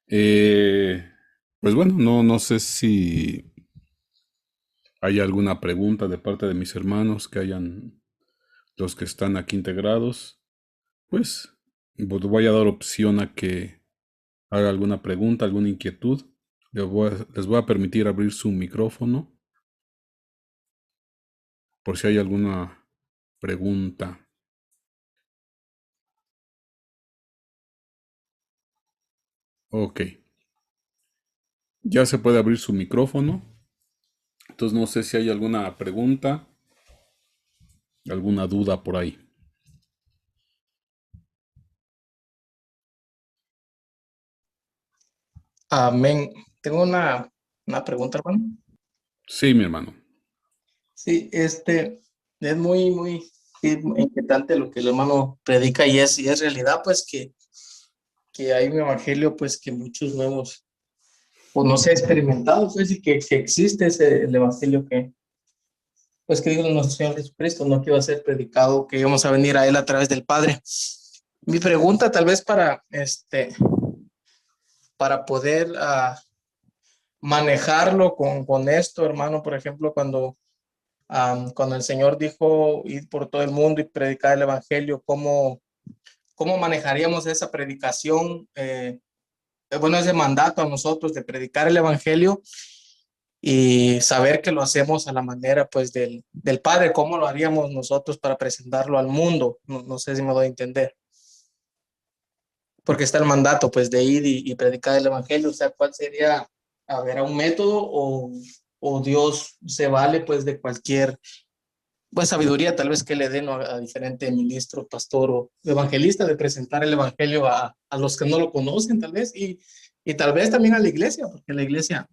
Pues bueno, no sé si hay alguna pregunta de parte de mis hermanos que hayan, los que están aquí integrados. Pues voy a dar opción a que haga alguna pregunta, alguna inquietud. Les voy a permitir abrir su micrófono por si hay alguna pregunta. Ok. Ya se puede abrir su micrófono. Entonces no sé si hay alguna pregunta, alguna duda por ahí. Amén. Tengo una pregunta, hermano. Sí, mi hermano. Sí, es muy inquietante lo que el hermano predica y es realidad, pues, que hay un evangelio, pues, que muchos nuevos, pues, no se ha experimentado, pues, y que existe el evangelio pues, que dijo nuestro Señor Jesucristo, no que iba a ser predicado, que íbamos a venir a Él a través del Padre. Mi pregunta, tal vez, para poder manejarlo con esto, hermano, por ejemplo, cuando el Señor dijo ir por todo el mundo y predicar el evangelio, ¿cómo manejaríamos esa predicación bueno, ese mandato a nosotros de predicar el evangelio y saber que lo hacemos a la manera pues del Padre, cómo lo haríamos nosotros para presentarlo al mundo. No, no sé si me doy a entender, porque está el mandato pues de ir y predicar el evangelio. O sea, ¿cuál sería, a ver, a un método o Dios se vale pues de cualquier pues sabiduría tal vez que le den a diferente ministro, pastor o evangelista de presentar el evangelio a los que no lo conocen tal vez y tal vez también a la iglesia, porque la iglesia,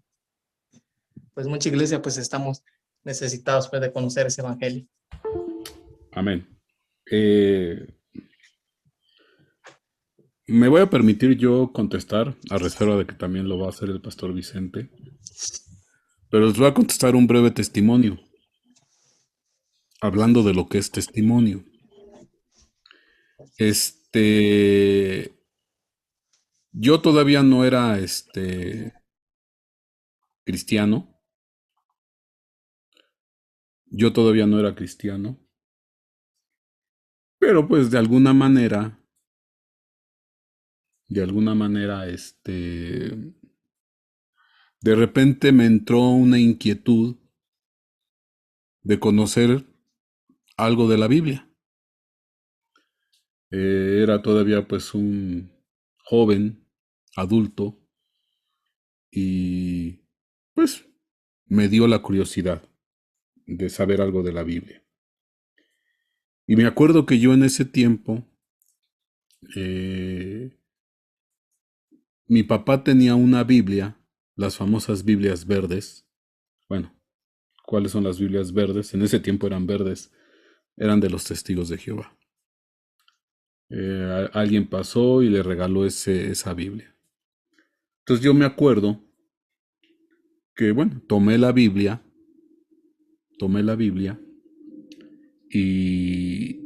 pues mucha iglesia pues estamos necesitados pues de conocer ese evangelio. Amén. Eh, Me voy a permitir yo contestar, a reserva de que también lo va a hacer el pastor Vicente, pero les voy a contestar un breve testimonio, hablando de lo que es testimonio. Yo todavía no era cristiano, yo todavía no era cristiano, pero pues de alguna manera, de repente me entró una inquietud de conocer algo de la Biblia. Era todavía pues un joven, adulto, y pues me dio la curiosidad de saber algo de la Biblia. Y me acuerdo que yo en ese tiempo, mi papá tenía una Biblia, las famosas Biblias verdes. Bueno, ¿cuáles son las Biblias verdes? En ese tiempo eran verdes, eran de los Testigos de Jehová. Alguien pasó y le regaló esa Biblia. Entonces yo me acuerdo que, bueno, tomé la Biblia y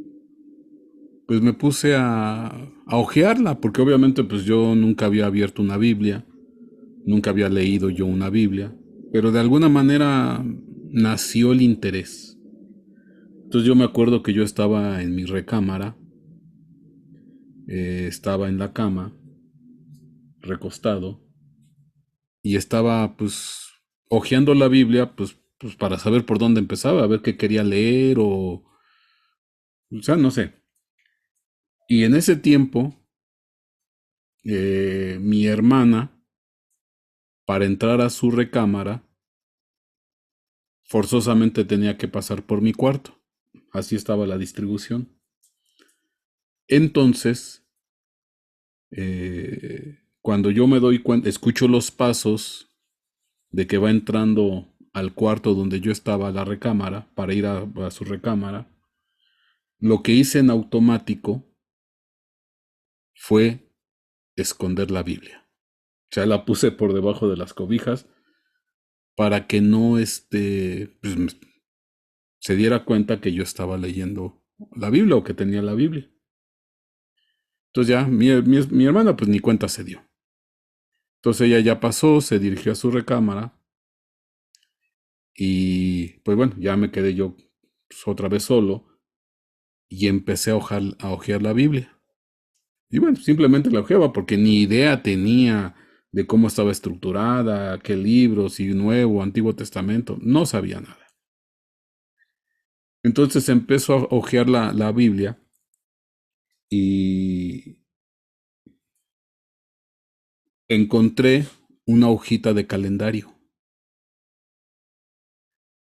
pues me puse a hojearla, porque obviamente pues yo nunca había abierto una Biblia, nunca había leído yo una Biblia, pero de alguna manera nació el interés. Entonces yo me acuerdo que yo estaba en mi recámara, estaba en la cama, recostado, y estaba pues hojeando la Biblia, pues para saber por dónde empezaba, a ver qué quería leer o sea, no sé. Y en ese tiempo, mi hermana, para entrar a su recámara, forzosamente tenía que pasar por mi cuarto. Así estaba la distribución. Entonces, cuando yo me doy cuenta, escucho los pasos de que va entrando al cuarto donde yo estaba, a la recámara, para ir a su recámara, lo que hice en automático fue esconder la Biblia. O sea, la puse por debajo de las cobijas para que no pues, se diera cuenta que yo estaba leyendo la Biblia o que tenía la Biblia. Entonces ya mi hermana pues ni cuenta se dio. Entonces ella ya pasó, se dirigió a su recámara y pues bueno, ya me quedé yo pues, otra vez solo y empecé a hojear la Biblia. Y bueno, simplemente la hojeaba porque ni idea tenía de cómo estaba estructurada, qué libros, si Nuevo, Antiguo Testamento, no sabía nada. Entonces empezó a hojear la Biblia y encontré una hojita de calendario.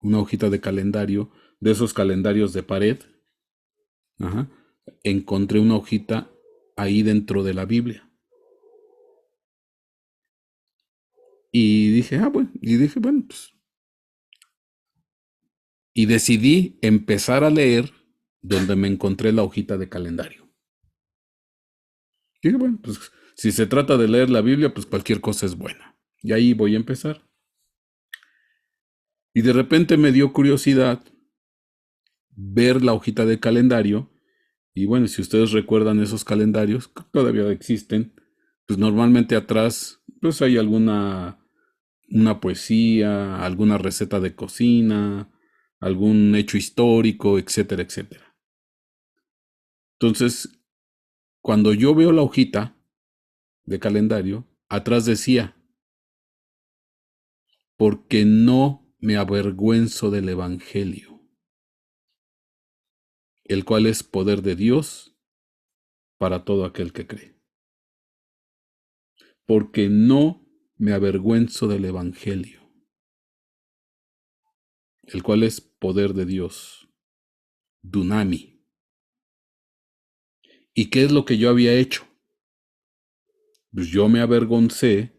Una hojita de calendario, de esos calendarios de pared. Ajá. Encontré una hojita ahí dentro de la Biblia. Y dije, bueno, pues. Y decidí empezar a leer donde me encontré la hojita de calendario. Y dije, bueno, pues si se trata de leer la Biblia, pues cualquier cosa es buena. Y ahí voy a empezar. Y de repente me dio curiosidad ver la hojita de calendario. Y bueno, si ustedes recuerdan esos calendarios, que todavía existen, pues normalmente atrás pues hay una poesía, alguna receta de cocina, algún hecho histórico, etcétera, etcétera. Entonces, cuando yo veo la hojita de calendario, atrás decía, porque no me avergüenzo del Evangelio, el cual es poder de Dios para todo aquel que cree. Porque no me avergüenzo del Evangelio, el cual es poder de Dios, Dunami. ¿Y qué es lo que yo había hecho? Pues yo me avergoncé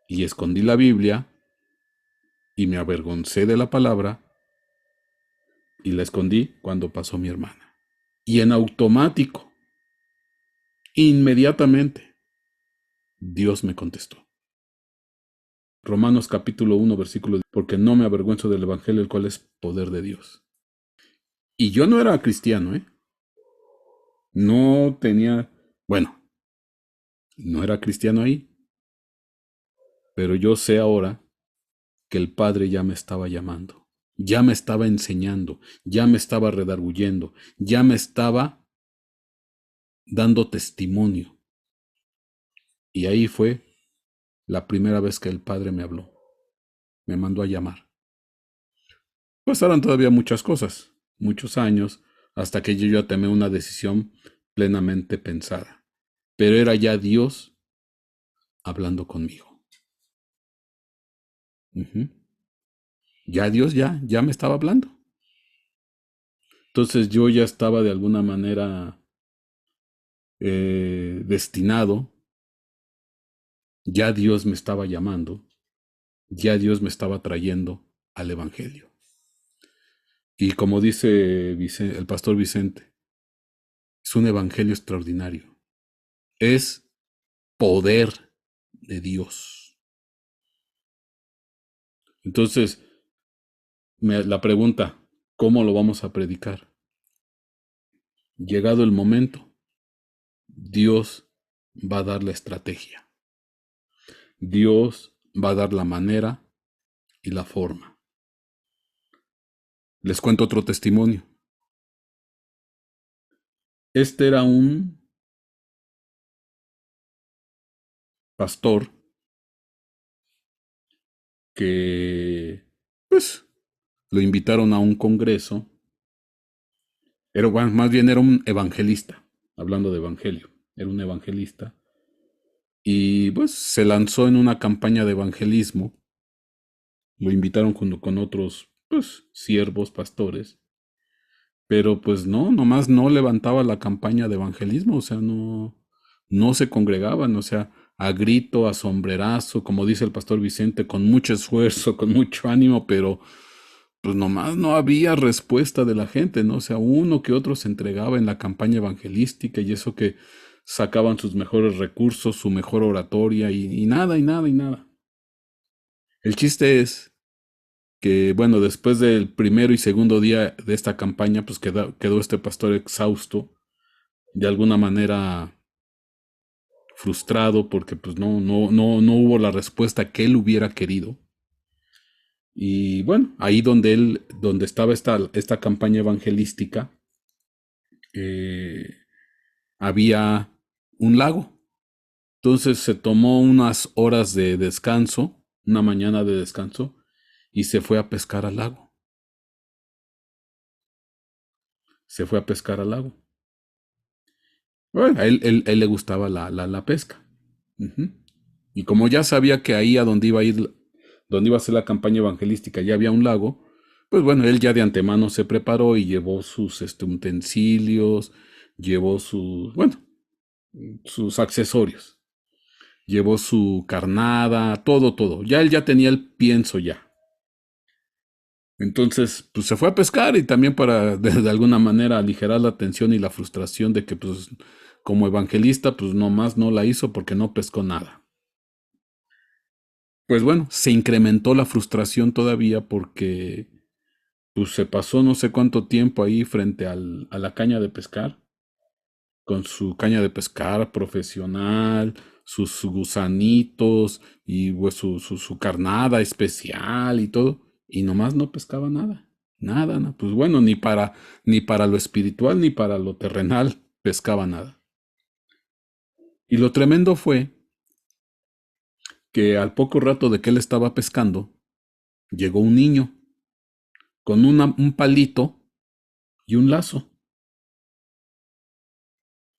y escondí la Biblia y me avergoncé de la palabra y la escondí cuando pasó mi hermana. Y en automático, inmediatamente, Dios me contestó. Romanos capítulo 1, versículo 10, porque no me avergüenzo del Evangelio, el cual es poder de Dios. Y yo no era cristiano, ¿eh? No tenía, bueno, no era cristiano ahí, pero yo sé ahora que el Padre ya me estaba llamando, ya me estaba enseñando, ya me estaba redarguyendo, ya me estaba dando testimonio. Y ahí fue la primera vez que el Padre me habló, me mandó a llamar. Pasaron todavía muchas cosas, muchos años, hasta que yo ya tomé una decisión plenamente pensada. Pero era ya Dios hablando conmigo. Ya Dios ya me estaba hablando. Entonces yo ya estaba de alguna manera destinado, ya Dios me estaba llamando, ya Dios me estaba trayendo al Evangelio. Y como dice el pastor Vicente, es un Evangelio extraordinario. Es poder de Dios. Entonces, la pregunta, ¿cómo lo vamos a predicar? Llegado el momento, Dios va a dar la estrategia. Dios va a dar la manera y la forma. Les cuento otro testimonio. Este era un pastor que, pues, lo invitaron a un congreso. Más bien era un evangelista, hablando de evangelio. Era un evangelista. Y pues se lanzó en una campaña de evangelismo. Lo invitaron junto con otros, pues, siervos, pastores. Pero pues no, nomás no levantaba la campaña de evangelismo, o sea, no se congregaban, o sea, a grito, a sombrerazo, como dice el pastor Vicente, con mucho esfuerzo, con mucho ánimo, pero pues nomás no había respuesta de la gente, ¿no? O sea, uno que otro se entregaba en la campaña evangelística y eso que sacaban sus mejores recursos, su mejor oratoria y nada, y nada, y nada. El chiste es que, bueno, después del primero y segundo día de esta campaña, pues quedó este pastor exhausto, de alguna manera frustrado, porque pues no hubo la respuesta que él hubiera querido. Y bueno, ahí donde estaba esta campaña evangelística, había un lago. Entonces se tomó unas horas de descanso, una mañana de descanso, y se fue a pescar al lago. Se fue a pescar al lago. Bueno, a él le gustaba la pesca. Y como ya sabía que ahí a donde iba a ser la campaña evangelística, ya había un lago, pues bueno, él ya de antemano se preparó y llevó sus utensilios, llevó sus accesorios, llevó su carnada, todo. Ya él ya tenía el pienso ya. Entonces, pues se fue a pescar y también para de alguna manera aligerar la tensión y la frustración de que pues como evangelista pues nomás no la hizo porque no pescó nada. Pues bueno, se incrementó la frustración todavía porque pues se pasó no sé cuánto tiempo ahí frente a la caña de pescar, con su caña de pescar profesional, sus gusanitos y pues su carnada especial y todo, y nomás no pescaba nada. Nada, no. Pues bueno, ni para lo espiritual ni para lo terrenal pescaba nada. Y lo tremendo fue que al poco rato de que él estaba pescando, llegó un niño con un palito y un lazo.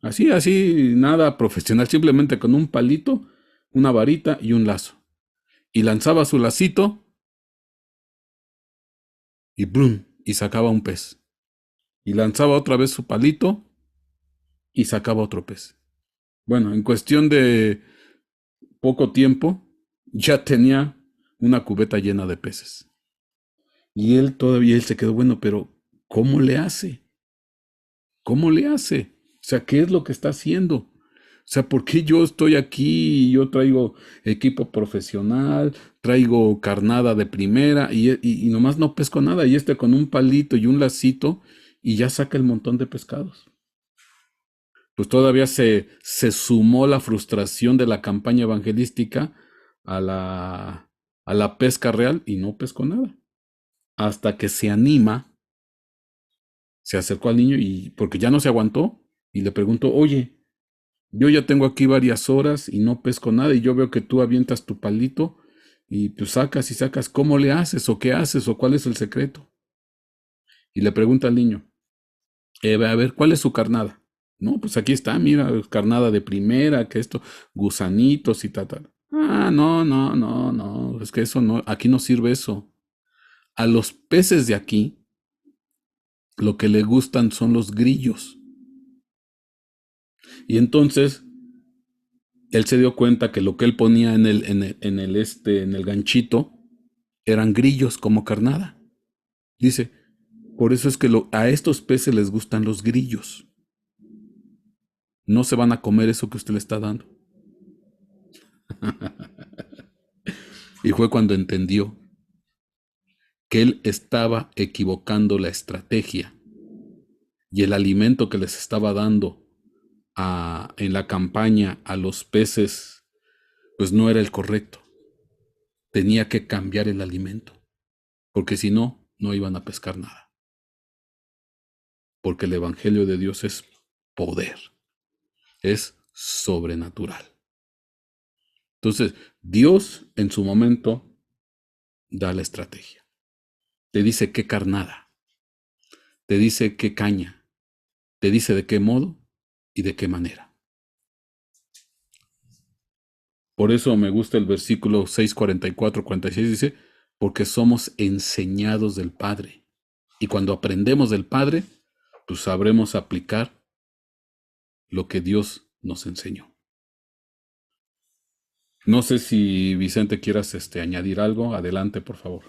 Así, así, nada profesional, simplemente con un palito, una varita y un lazo. Y lanzaba su lacito y ¡brum! Y sacaba un pez. Y lanzaba otra vez su palito y sacaba otro pez. Bueno, en cuestión de poco tiempo, ya tenía una cubeta llena de peces. Y él se quedó, bueno, pero ¿cómo le hace? ¿Cómo le hace? O sea, ¿qué es lo que está haciendo? O sea, ¿por qué yo estoy aquí y yo traigo equipo profesional, traigo carnada de primera y nomás no pesco nada? Y con un palito y un lacito y ya saca el montón de pescados. Pues todavía se sumó la frustración de la campaña evangelística a la pesca real y no pescó nada. Hasta que se anima, se acercó al niño y porque ya no se aguantó y le preguntó, oye, yo ya tengo aquí varias horas y no pesco nada y yo veo que tú avientas tu palito y pues sacas y sacas, ¿cómo le haces o qué haces o cuál es el secreto? Y le pregunta al niño, a ver, ¿cuál es su carnada? No, pues aquí está, mira, carnada de primera, que esto, gusanitos y tal. Ah, no, no, no, no, es que eso no, aquí no sirve eso. A los peces de aquí, lo que le gustan son los grillos. Y entonces, él se dio cuenta que lo que él ponía en el ganchito, eran grillos como carnada. Dice, por eso es que a estos peces les gustan los grillos. No se van a comer eso que usted le está dando. Y fue cuando entendió que él estaba equivocando la estrategia y el alimento que les estaba dando en la campaña a los peces, pues no era el correcto. Tenía que cambiar el alimento, porque si no, no iban a pescar nada. Porque el Evangelio de Dios es poder, es sobrenatural. Entonces, Dios en su momento da la estrategia. Te dice qué carnada, te dice qué caña, te dice de qué modo y de qué manera. Por eso me gusta el versículo 6, 44, 46, dice, porque somos enseñados del Padre. Y cuando aprendemos del Padre, pues sabremos aplicar lo que Dios nos enseñó. No sé si Vicente quieras añadir algo. Adelante, por favor.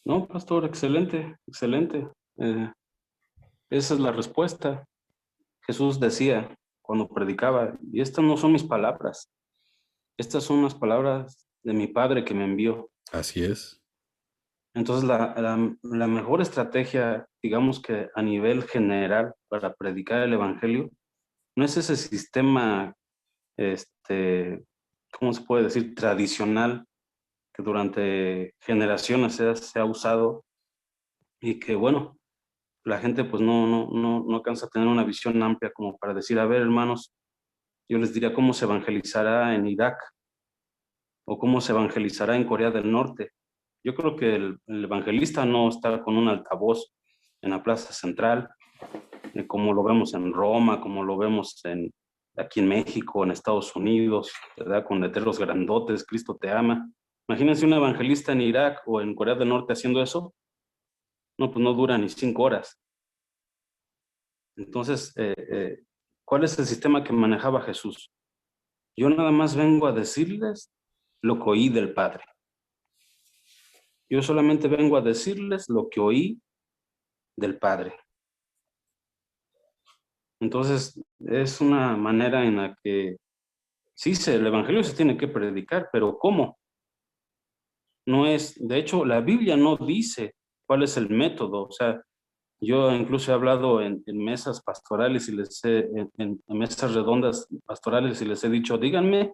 No, pastor, excelente, excelente. Esa es la respuesta. Jesús decía cuando predicaba, y estas no son mis palabras, estas son las palabras de mi Padre que me envió. Así es. Entonces, la mejor estrategia, digamos que a nivel general para predicar el Evangelio, no es ese sistema, ¿cómo se puede decir? Tradicional, que durante generaciones se ha usado y que, bueno, la gente pues no alcanza a tener una visión amplia como para decir, a ver, hermanos, yo les diría cómo se evangelizará en Irak o cómo se evangelizará en Corea del Norte. Yo creo que el evangelista no está con un altavoz en la plaza central, como lo vemos en Roma, como lo vemos aquí en México, en Estados Unidos, ¿verdad? Con letreros grandotes, Cristo te ama. Imagínense un evangelista en Irak o en Corea del Norte haciendo eso. No, pues no dura ni 5 horas. Entonces, ¿cuál es el sistema que manejaba Jesús? Yo nada más vengo a decirles lo que oí del Padre. Yo solamente vengo a decirles lo que oí del Padre. Entonces, es una manera en la que sí, el Evangelio se tiene que predicar, pero ¿cómo? No es, de hecho, la Biblia no dice cuál es el método. O sea, yo incluso he hablado en mesas pastorales y en mesas redondas pastorales y les he dicho, díganme,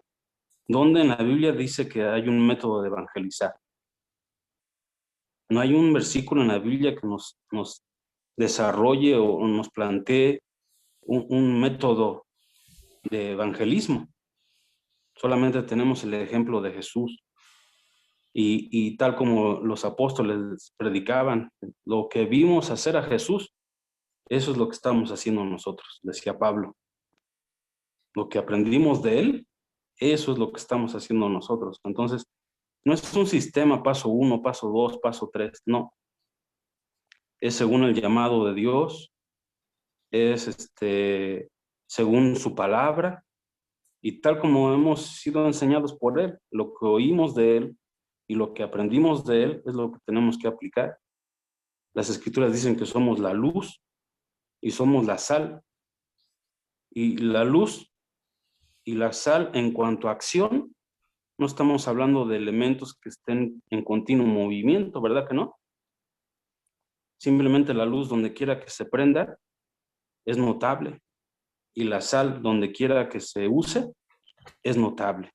¿dónde en la Biblia dice que hay un método de evangelizar? No hay un versículo en la Biblia que nos desarrolle o nos plantee un método de evangelismo. Solamente tenemos el ejemplo de Jesús. Y tal como los apóstoles predicaban, lo que vimos hacer a Jesús, eso es lo que estamos haciendo nosotros, decía Pablo. Lo que aprendimos de él, eso es lo que estamos haciendo nosotros. Entonces, no es un sistema paso 1, paso 2, paso 3, no. Es según el llamado de Dios, es según su palabra, y tal como hemos sido enseñados por él, lo que oímos de él y lo que aprendimos de él es lo que tenemos que aplicar. Las escrituras dicen que somos la luz y somos la sal. Y la luz y la sal en cuanto a acción, no estamos hablando de elementos que estén en continuo movimiento, ¿verdad que no? Simplemente la luz donde quiera que se prenda es notable y la sal donde quiera que se use es notable.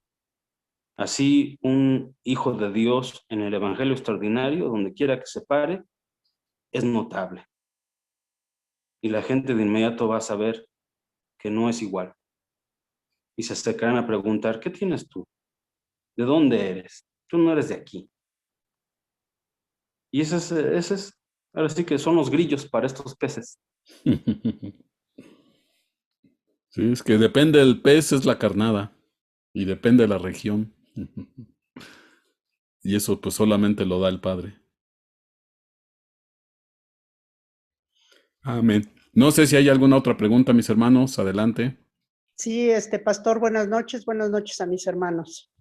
Así un hijo de Dios en el evangelio extraordinario, donde quiera que se pare, es notable. Y la gente de inmediato va a saber que no es igual. Y se acercarán a preguntar, ¿qué tienes tú? ¿De dónde eres? Tú no eres de aquí. Y ahora sí que son los grillos para estos peces. Sí, es que depende del pez, es la carnada. Y depende de la región. Y eso pues solamente lo da el Padre. Amén. No sé si hay alguna otra pregunta, mis hermanos. Adelante. Sí, pastor, buenas noches a mis hermanos.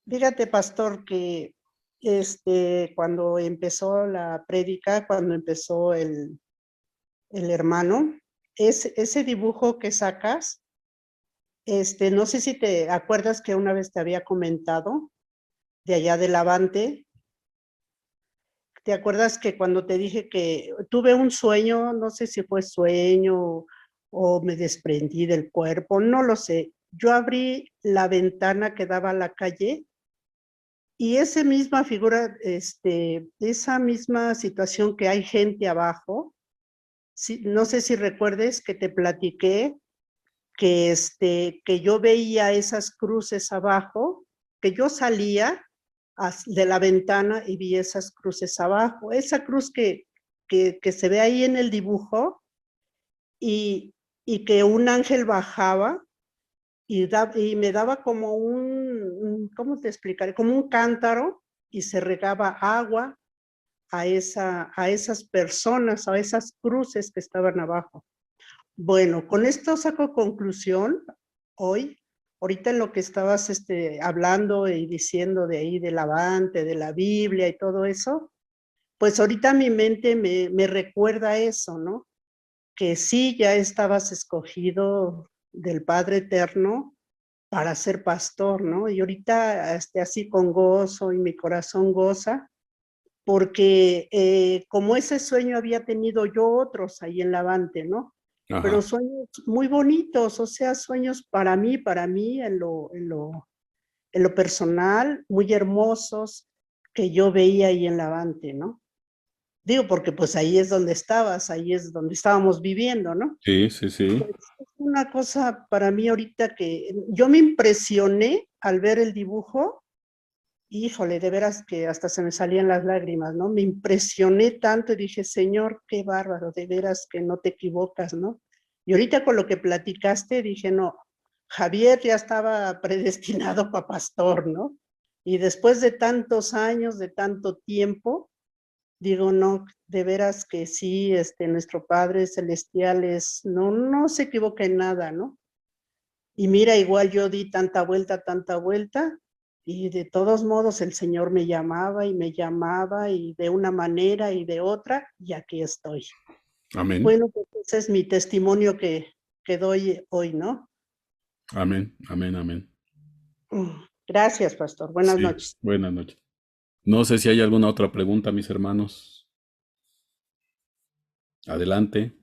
Fíjate, pastor, que cuando empezó la prédica, cuando empezó el hermano, ese dibujo que sacas, no sé si te acuerdas que una vez te había comentado de allá de Lavante. ¿Te acuerdas que cuando te dije que tuve un sueño, no sé si fue sueño o me desprendí del cuerpo, no lo sé? Yo abrí la ventana que daba a la calle y esa misma figura, esa misma situación que hay gente abajo, no sé si recuerdes que te platiqué que yo veía esas cruces abajo, que yo salía de la ventana y vi esas cruces abajo. Esa cruz que se ve ahí en el dibujo y que un ángel bajaba y me daba como ¿cómo te explicaré? Como un cántaro y se regaba agua a esas personas, a esas cruces que estaban abajo. Bueno, con esto saco conclusión hoy, ahorita en lo que estabas hablando y diciendo de ahí del Lavante, de la Biblia y todo eso, pues ahorita mi mente me recuerda eso, ¿no? Que sí, ya estabas escogido del Padre Eterno para ser pastor, ¿no? Y ahorita así con gozo y mi corazón goza, porque como ese sueño había tenido yo otros ahí en Lavante, ¿no? Ajá. Pero sueños muy bonitos, o sea, sueños para mí en lo personal, muy hermosos, que yo veía ahí en Lavante, ¿no? Digo, porque pues ahí es donde estabas, ahí es donde estábamos viviendo, ¿no? Sí, sí, sí. Pues, es una cosa para mí ahorita que yo me impresioné al ver el dibujo. Híjole, de veras que hasta se me salían las lágrimas, ¿no? Me impresioné tanto y dije, Señor, qué bárbaro, de veras que no te equivocas, ¿no? Y ahorita con lo que platicaste dije, no, Javier ya estaba predestinado para pastor, ¿no? Y después de tantos años, de tanto tiempo, digo, no, de veras que sí, nuestro Padre Celestial no se equivoca en nada, ¿no? Y mira, igual yo di tanta vuelta, y de todos modos el Señor me llamaba y de una manera y de otra, y aquí estoy. Amén. Bueno, pues ese es mi testimonio que doy hoy, ¿no? Amén, amén, amén. Gracias, pastor. Buenas Sí, noches. buenas noches. No sé si hay alguna otra pregunta, mis hermanos. Adelante.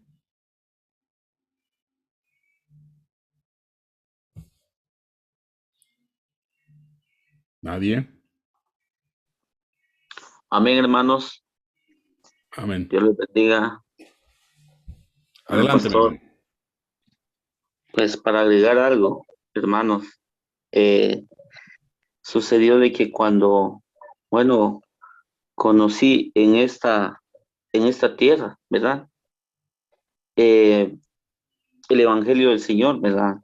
¿Nadie? Amén, hermanos. Amén. Dios les bendiga. Amén, Adelante, mi pastor. hermano. Pues para agregar algo, hermanos, eh, sucedió de que cuando, bueno, conocí en esta tierra, ¿verdad? Eh, el Evangelio del Señor, ¿verdad?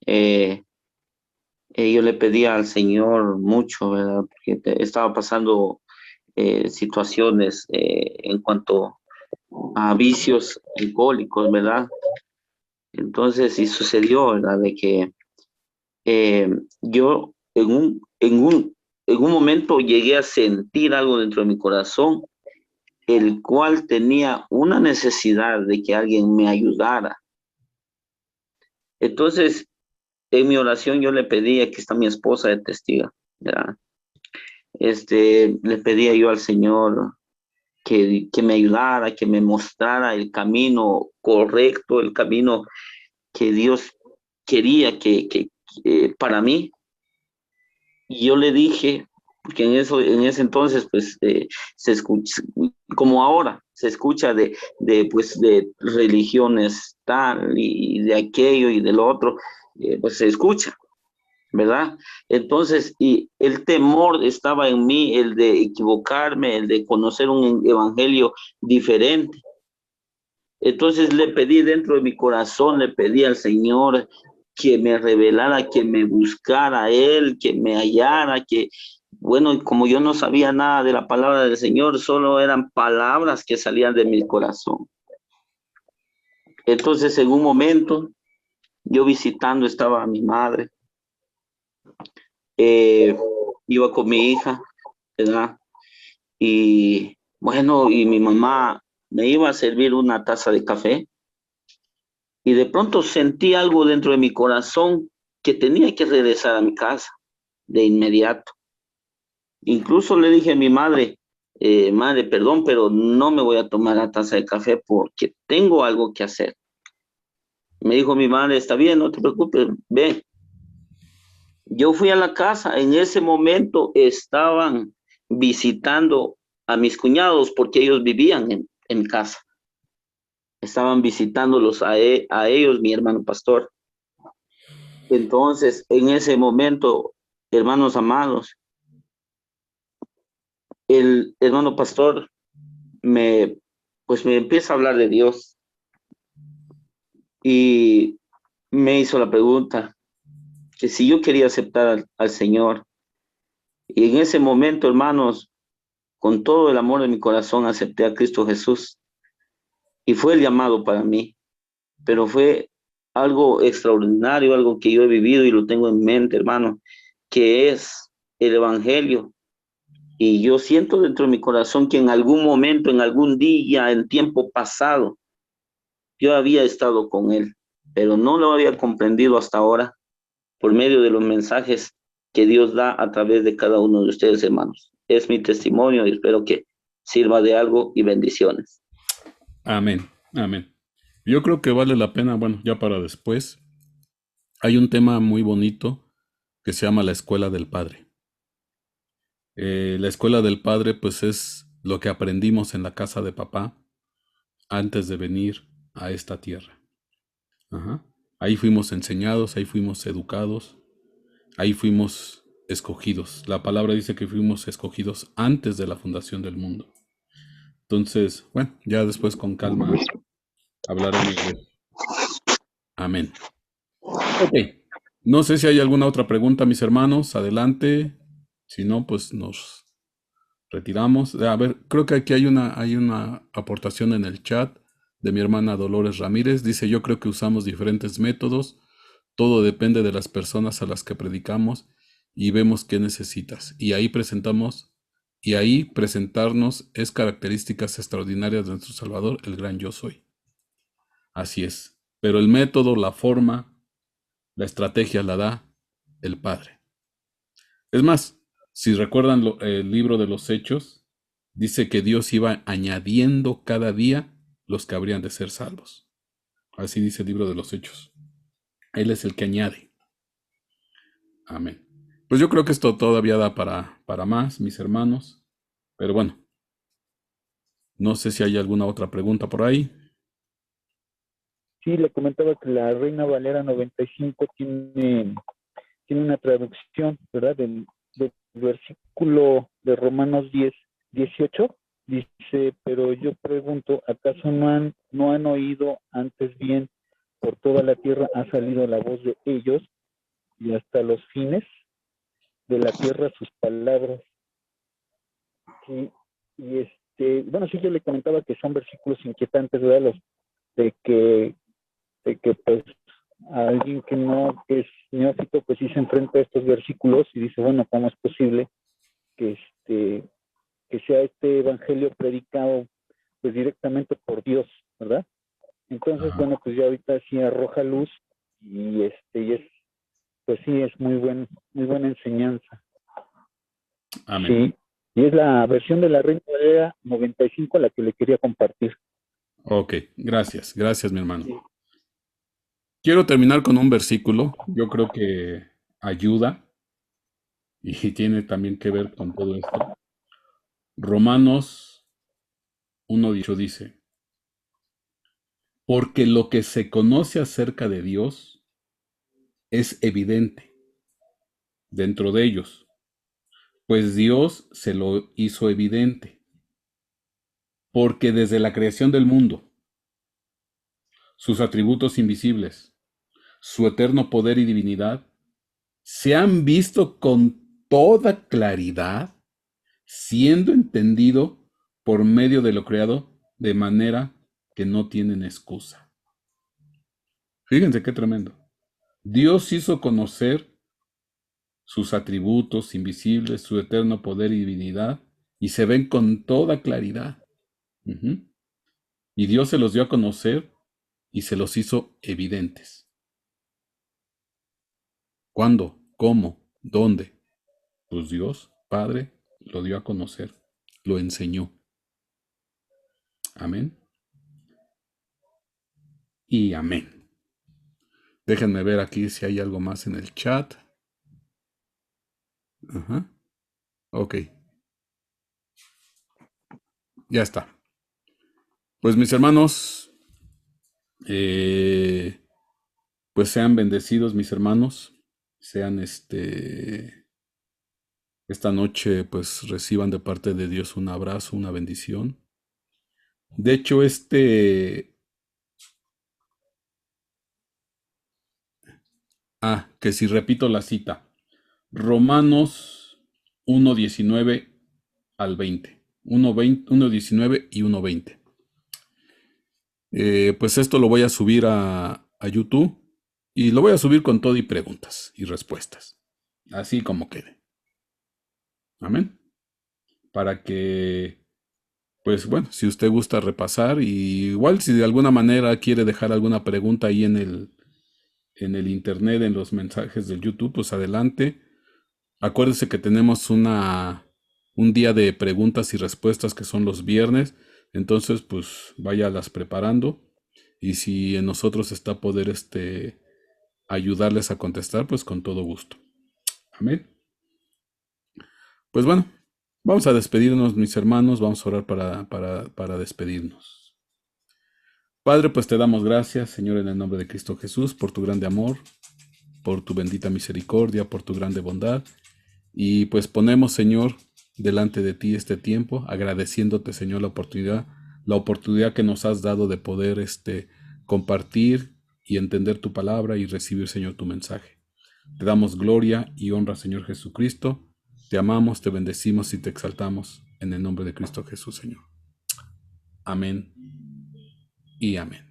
Eh, yo le pedía al Señor mucho, ¿verdad? Porque estaba pasando situaciones en cuanto a vicios alcohólicos, ¿verdad? Entonces, sí sucedió, ¿verdad? De que yo en un momento llegué a sentir algo dentro de mi corazón, el cual tenía una necesidad de que alguien me ayudara. Entonces, en mi oración yo le pedí, aquí está mi esposa de testiga, ¿verdad? Le pedía yo al Señor que me ayudara, que me mostrara el camino correcto, el camino que Dios quería para mí. Y yo le dije, porque en ese entonces, pues, se escucha, como ahora, se escucha pues, de religiones tal y de aquello y del otro, pues se escucha, ¿verdad? Entonces, y el temor estaba en mí, el de equivocarme, el de conocer un evangelio diferente. Entonces le pedí dentro de mi corazón, le pedí al Señor que me revelara, que me buscara a Él, que me hallara, bueno, y como yo no sabía nada de la palabra del Señor, solo eran palabras que salían de mi corazón. Entonces, en un momento, yo visitando estaba a mi madre, iba con mi hija, ¿verdad? Y bueno, y mi mamá me iba a servir una taza de café. Y de pronto sentí algo dentro de mi corazón que tenía que regresar a mi casa de inmediato. Incluso le dije a mi madre, madre, perdón, pero no me voy a tomar la taza de café porque tengo algo que hacer. Me dijo mi madre, está bien, no te preocupes, ve. Yo fui a la casa, en ese momento estaban visitando a mis cuñados porque ellos vivían en casa. Estaban visitándolos a ellos, mi hermano pastor. Entonces, en ese momento, hermanos amados, el hermano pastor pues me empieza a hablar de Dios y me hizo la pregunta que si yo quería aceptar al Señor. Y en ese momento, hermanos, con todo el amor de mi corazón, acepté a Cristo Jesús y fue el llamado para mí, pero fue algo extraordinario, algo que yo he vivido y lo tengo en mente, hermano, que es el Evangelio. Y yo siento dentro de mi corazón que en algún momento, en algún día, en tiempo pasado, yo había estado con Él, pero no lo había comprendido hasta ahora por medio de los mensajes que Dios da a través de cada uno de ustedes, hermanos. Es mi testimonio y espero que sirva de algo y bendiciones. Amén, amén. Yo creo que vale la pena, bueno, ya para después. Hay un tema muy bonito que se llama la escuela del Padre. La escuela del Padre, pues es lo que aprendimos en la casa de papá antes de venir a esta tierra. Ajá. Ahí fuimos enseñados, ahí fuimos educados, ahí fuimos escogidos. La palabra dice que fuimos escogidos antes de la fundación del mundo. Entonces, bueno, ya después con calma hablaremos de eso. Amén. Ok. No sé si hay alguna otra pregunta, mis hermanos. Adelante. Si no, pues nos retiramos. A ver, creo que aquí hay una aportación en el chat de mi hermana Dolores Ramírez. Dice, yo creo que usamos diferentes métodos. Todo depende de las personas a las que predicamos y vemos qué necesitas. Y ahí presentarnos es características extraordinarias de nuestro Salvador, el gran yo soy. Así es. Pero el método, la forma, la estrategia la da el Padre. Es más, si recuerdan el libro de los Hechos, dice que Dios iba añadiendo cada día los que habrían de ser salvos. Así dice el libro de los Hechos. Él es el que añade. Amén. Pues yo creo que esto todavía da para más, mis hermanos. Pero bueno, no sé si hay alguna otra pregunta por ahí. Sí, le comentaba que la Reina Valera 95 tiene una traducción, ¿verdad? Del versículo de Romanos 10:18, dice, pero yo pregunto, ¿acaso no han oído antes bien? Por toda la tierra ha salido la voz de ellos y hasta los fines de la tierra sus palabras. Sí, y bueno, sí, yo le comentaba que son versículos inquietantes, ¿verdad? Los de que pues a alguien que es neófito, pues sí se enfrenta a estos versículos y dice, bueno, ¿cómo es posible que que sea este evangelio predicado pues directamente por Dios, ¿verdad? Entonces, Ajá. bueno, pues ya ahorita sí arroja luz y y es, pues sí, es muy buena enseñanza. Amén. Sí, y es la versión de la Reina Valera 95 la que le quería compartir. Ok, gracias, gracias, mi hermano. Sí. Quiero terminar con un versículo, yo creo que ayuda y tiene también que ver con todo esto. Romanos 1:18 dice, porque lo que se conoce acerca de Dios es evidente dentro de ellos, pues Dios se lo hizo evidente, porque desde la creación del mundo, sus atributos invisibles, su eterno poder y divinidad, se han visto con toda claridad, siendo entendido por medio de lo creado, de manera que no tienen excusa. Fíjense qué tremendo. Dios hizo conocer sus atributos invisibles, su eterno poder y divinidad, y se ven con toda claridad. Ujú. Y Dios se los dio a conocer y se los hizo evidentes. ¿Cuándo? ¿Cómo? ¿Dónde? Pues Dios, Padre, lo dio a conocer, lo enseñó. Amén. Y amén. Déjenme ver aquí si hay algo más en el chat. Ajá. Ok. Ya está. Pues mis hermanos, pues sean bendecidos mis hermanos. Sean esta noche pues reciban de parte de Dios un abrazo, una bendición. De hecho, que si repito la cita, Romanos 1:19 al 20. 1:19 y 1:20. Pues esto lo voy a subir a YouTube y lo voy a subir con todo y preguntas y respuestas. Así como quede. Amén. Para que, pues bueno, si usted gusta repasar, y igual si de alguna manera quiere dejar alguna pregunta ahí en el internet, en los mensajes del YouTube, pues adelante. Acuérdese que tenemos un día de preguntas y respuestas que son los viernes. Entonces, pues váyalas preparando. Y si en nosotros está poder ayudarles a contestar, pues con todo gusto. Amén. Pues bueno, vamos a despedirnos, mis hermanos. Vamos a orar para despedirnos. Padre, pues te damos gracias, Señor, en el nombre de Cristo Jesús, por tu grande amor, por tu bendita misericordia, por tu grande bondad. Y pues ponemos, Señor, delante de ti este tiempo, agradeciéndote, Señor, la oportunidad que nos has dado de poder compartir y entender tu palabra y recibir, Señor, tu mensaje. Te damos gloria y honra, Señor Jesucristo. Te amamos, te bendecimos y te exaltamos en el nombre de Cristo Jesús, Señor. Amén y amén.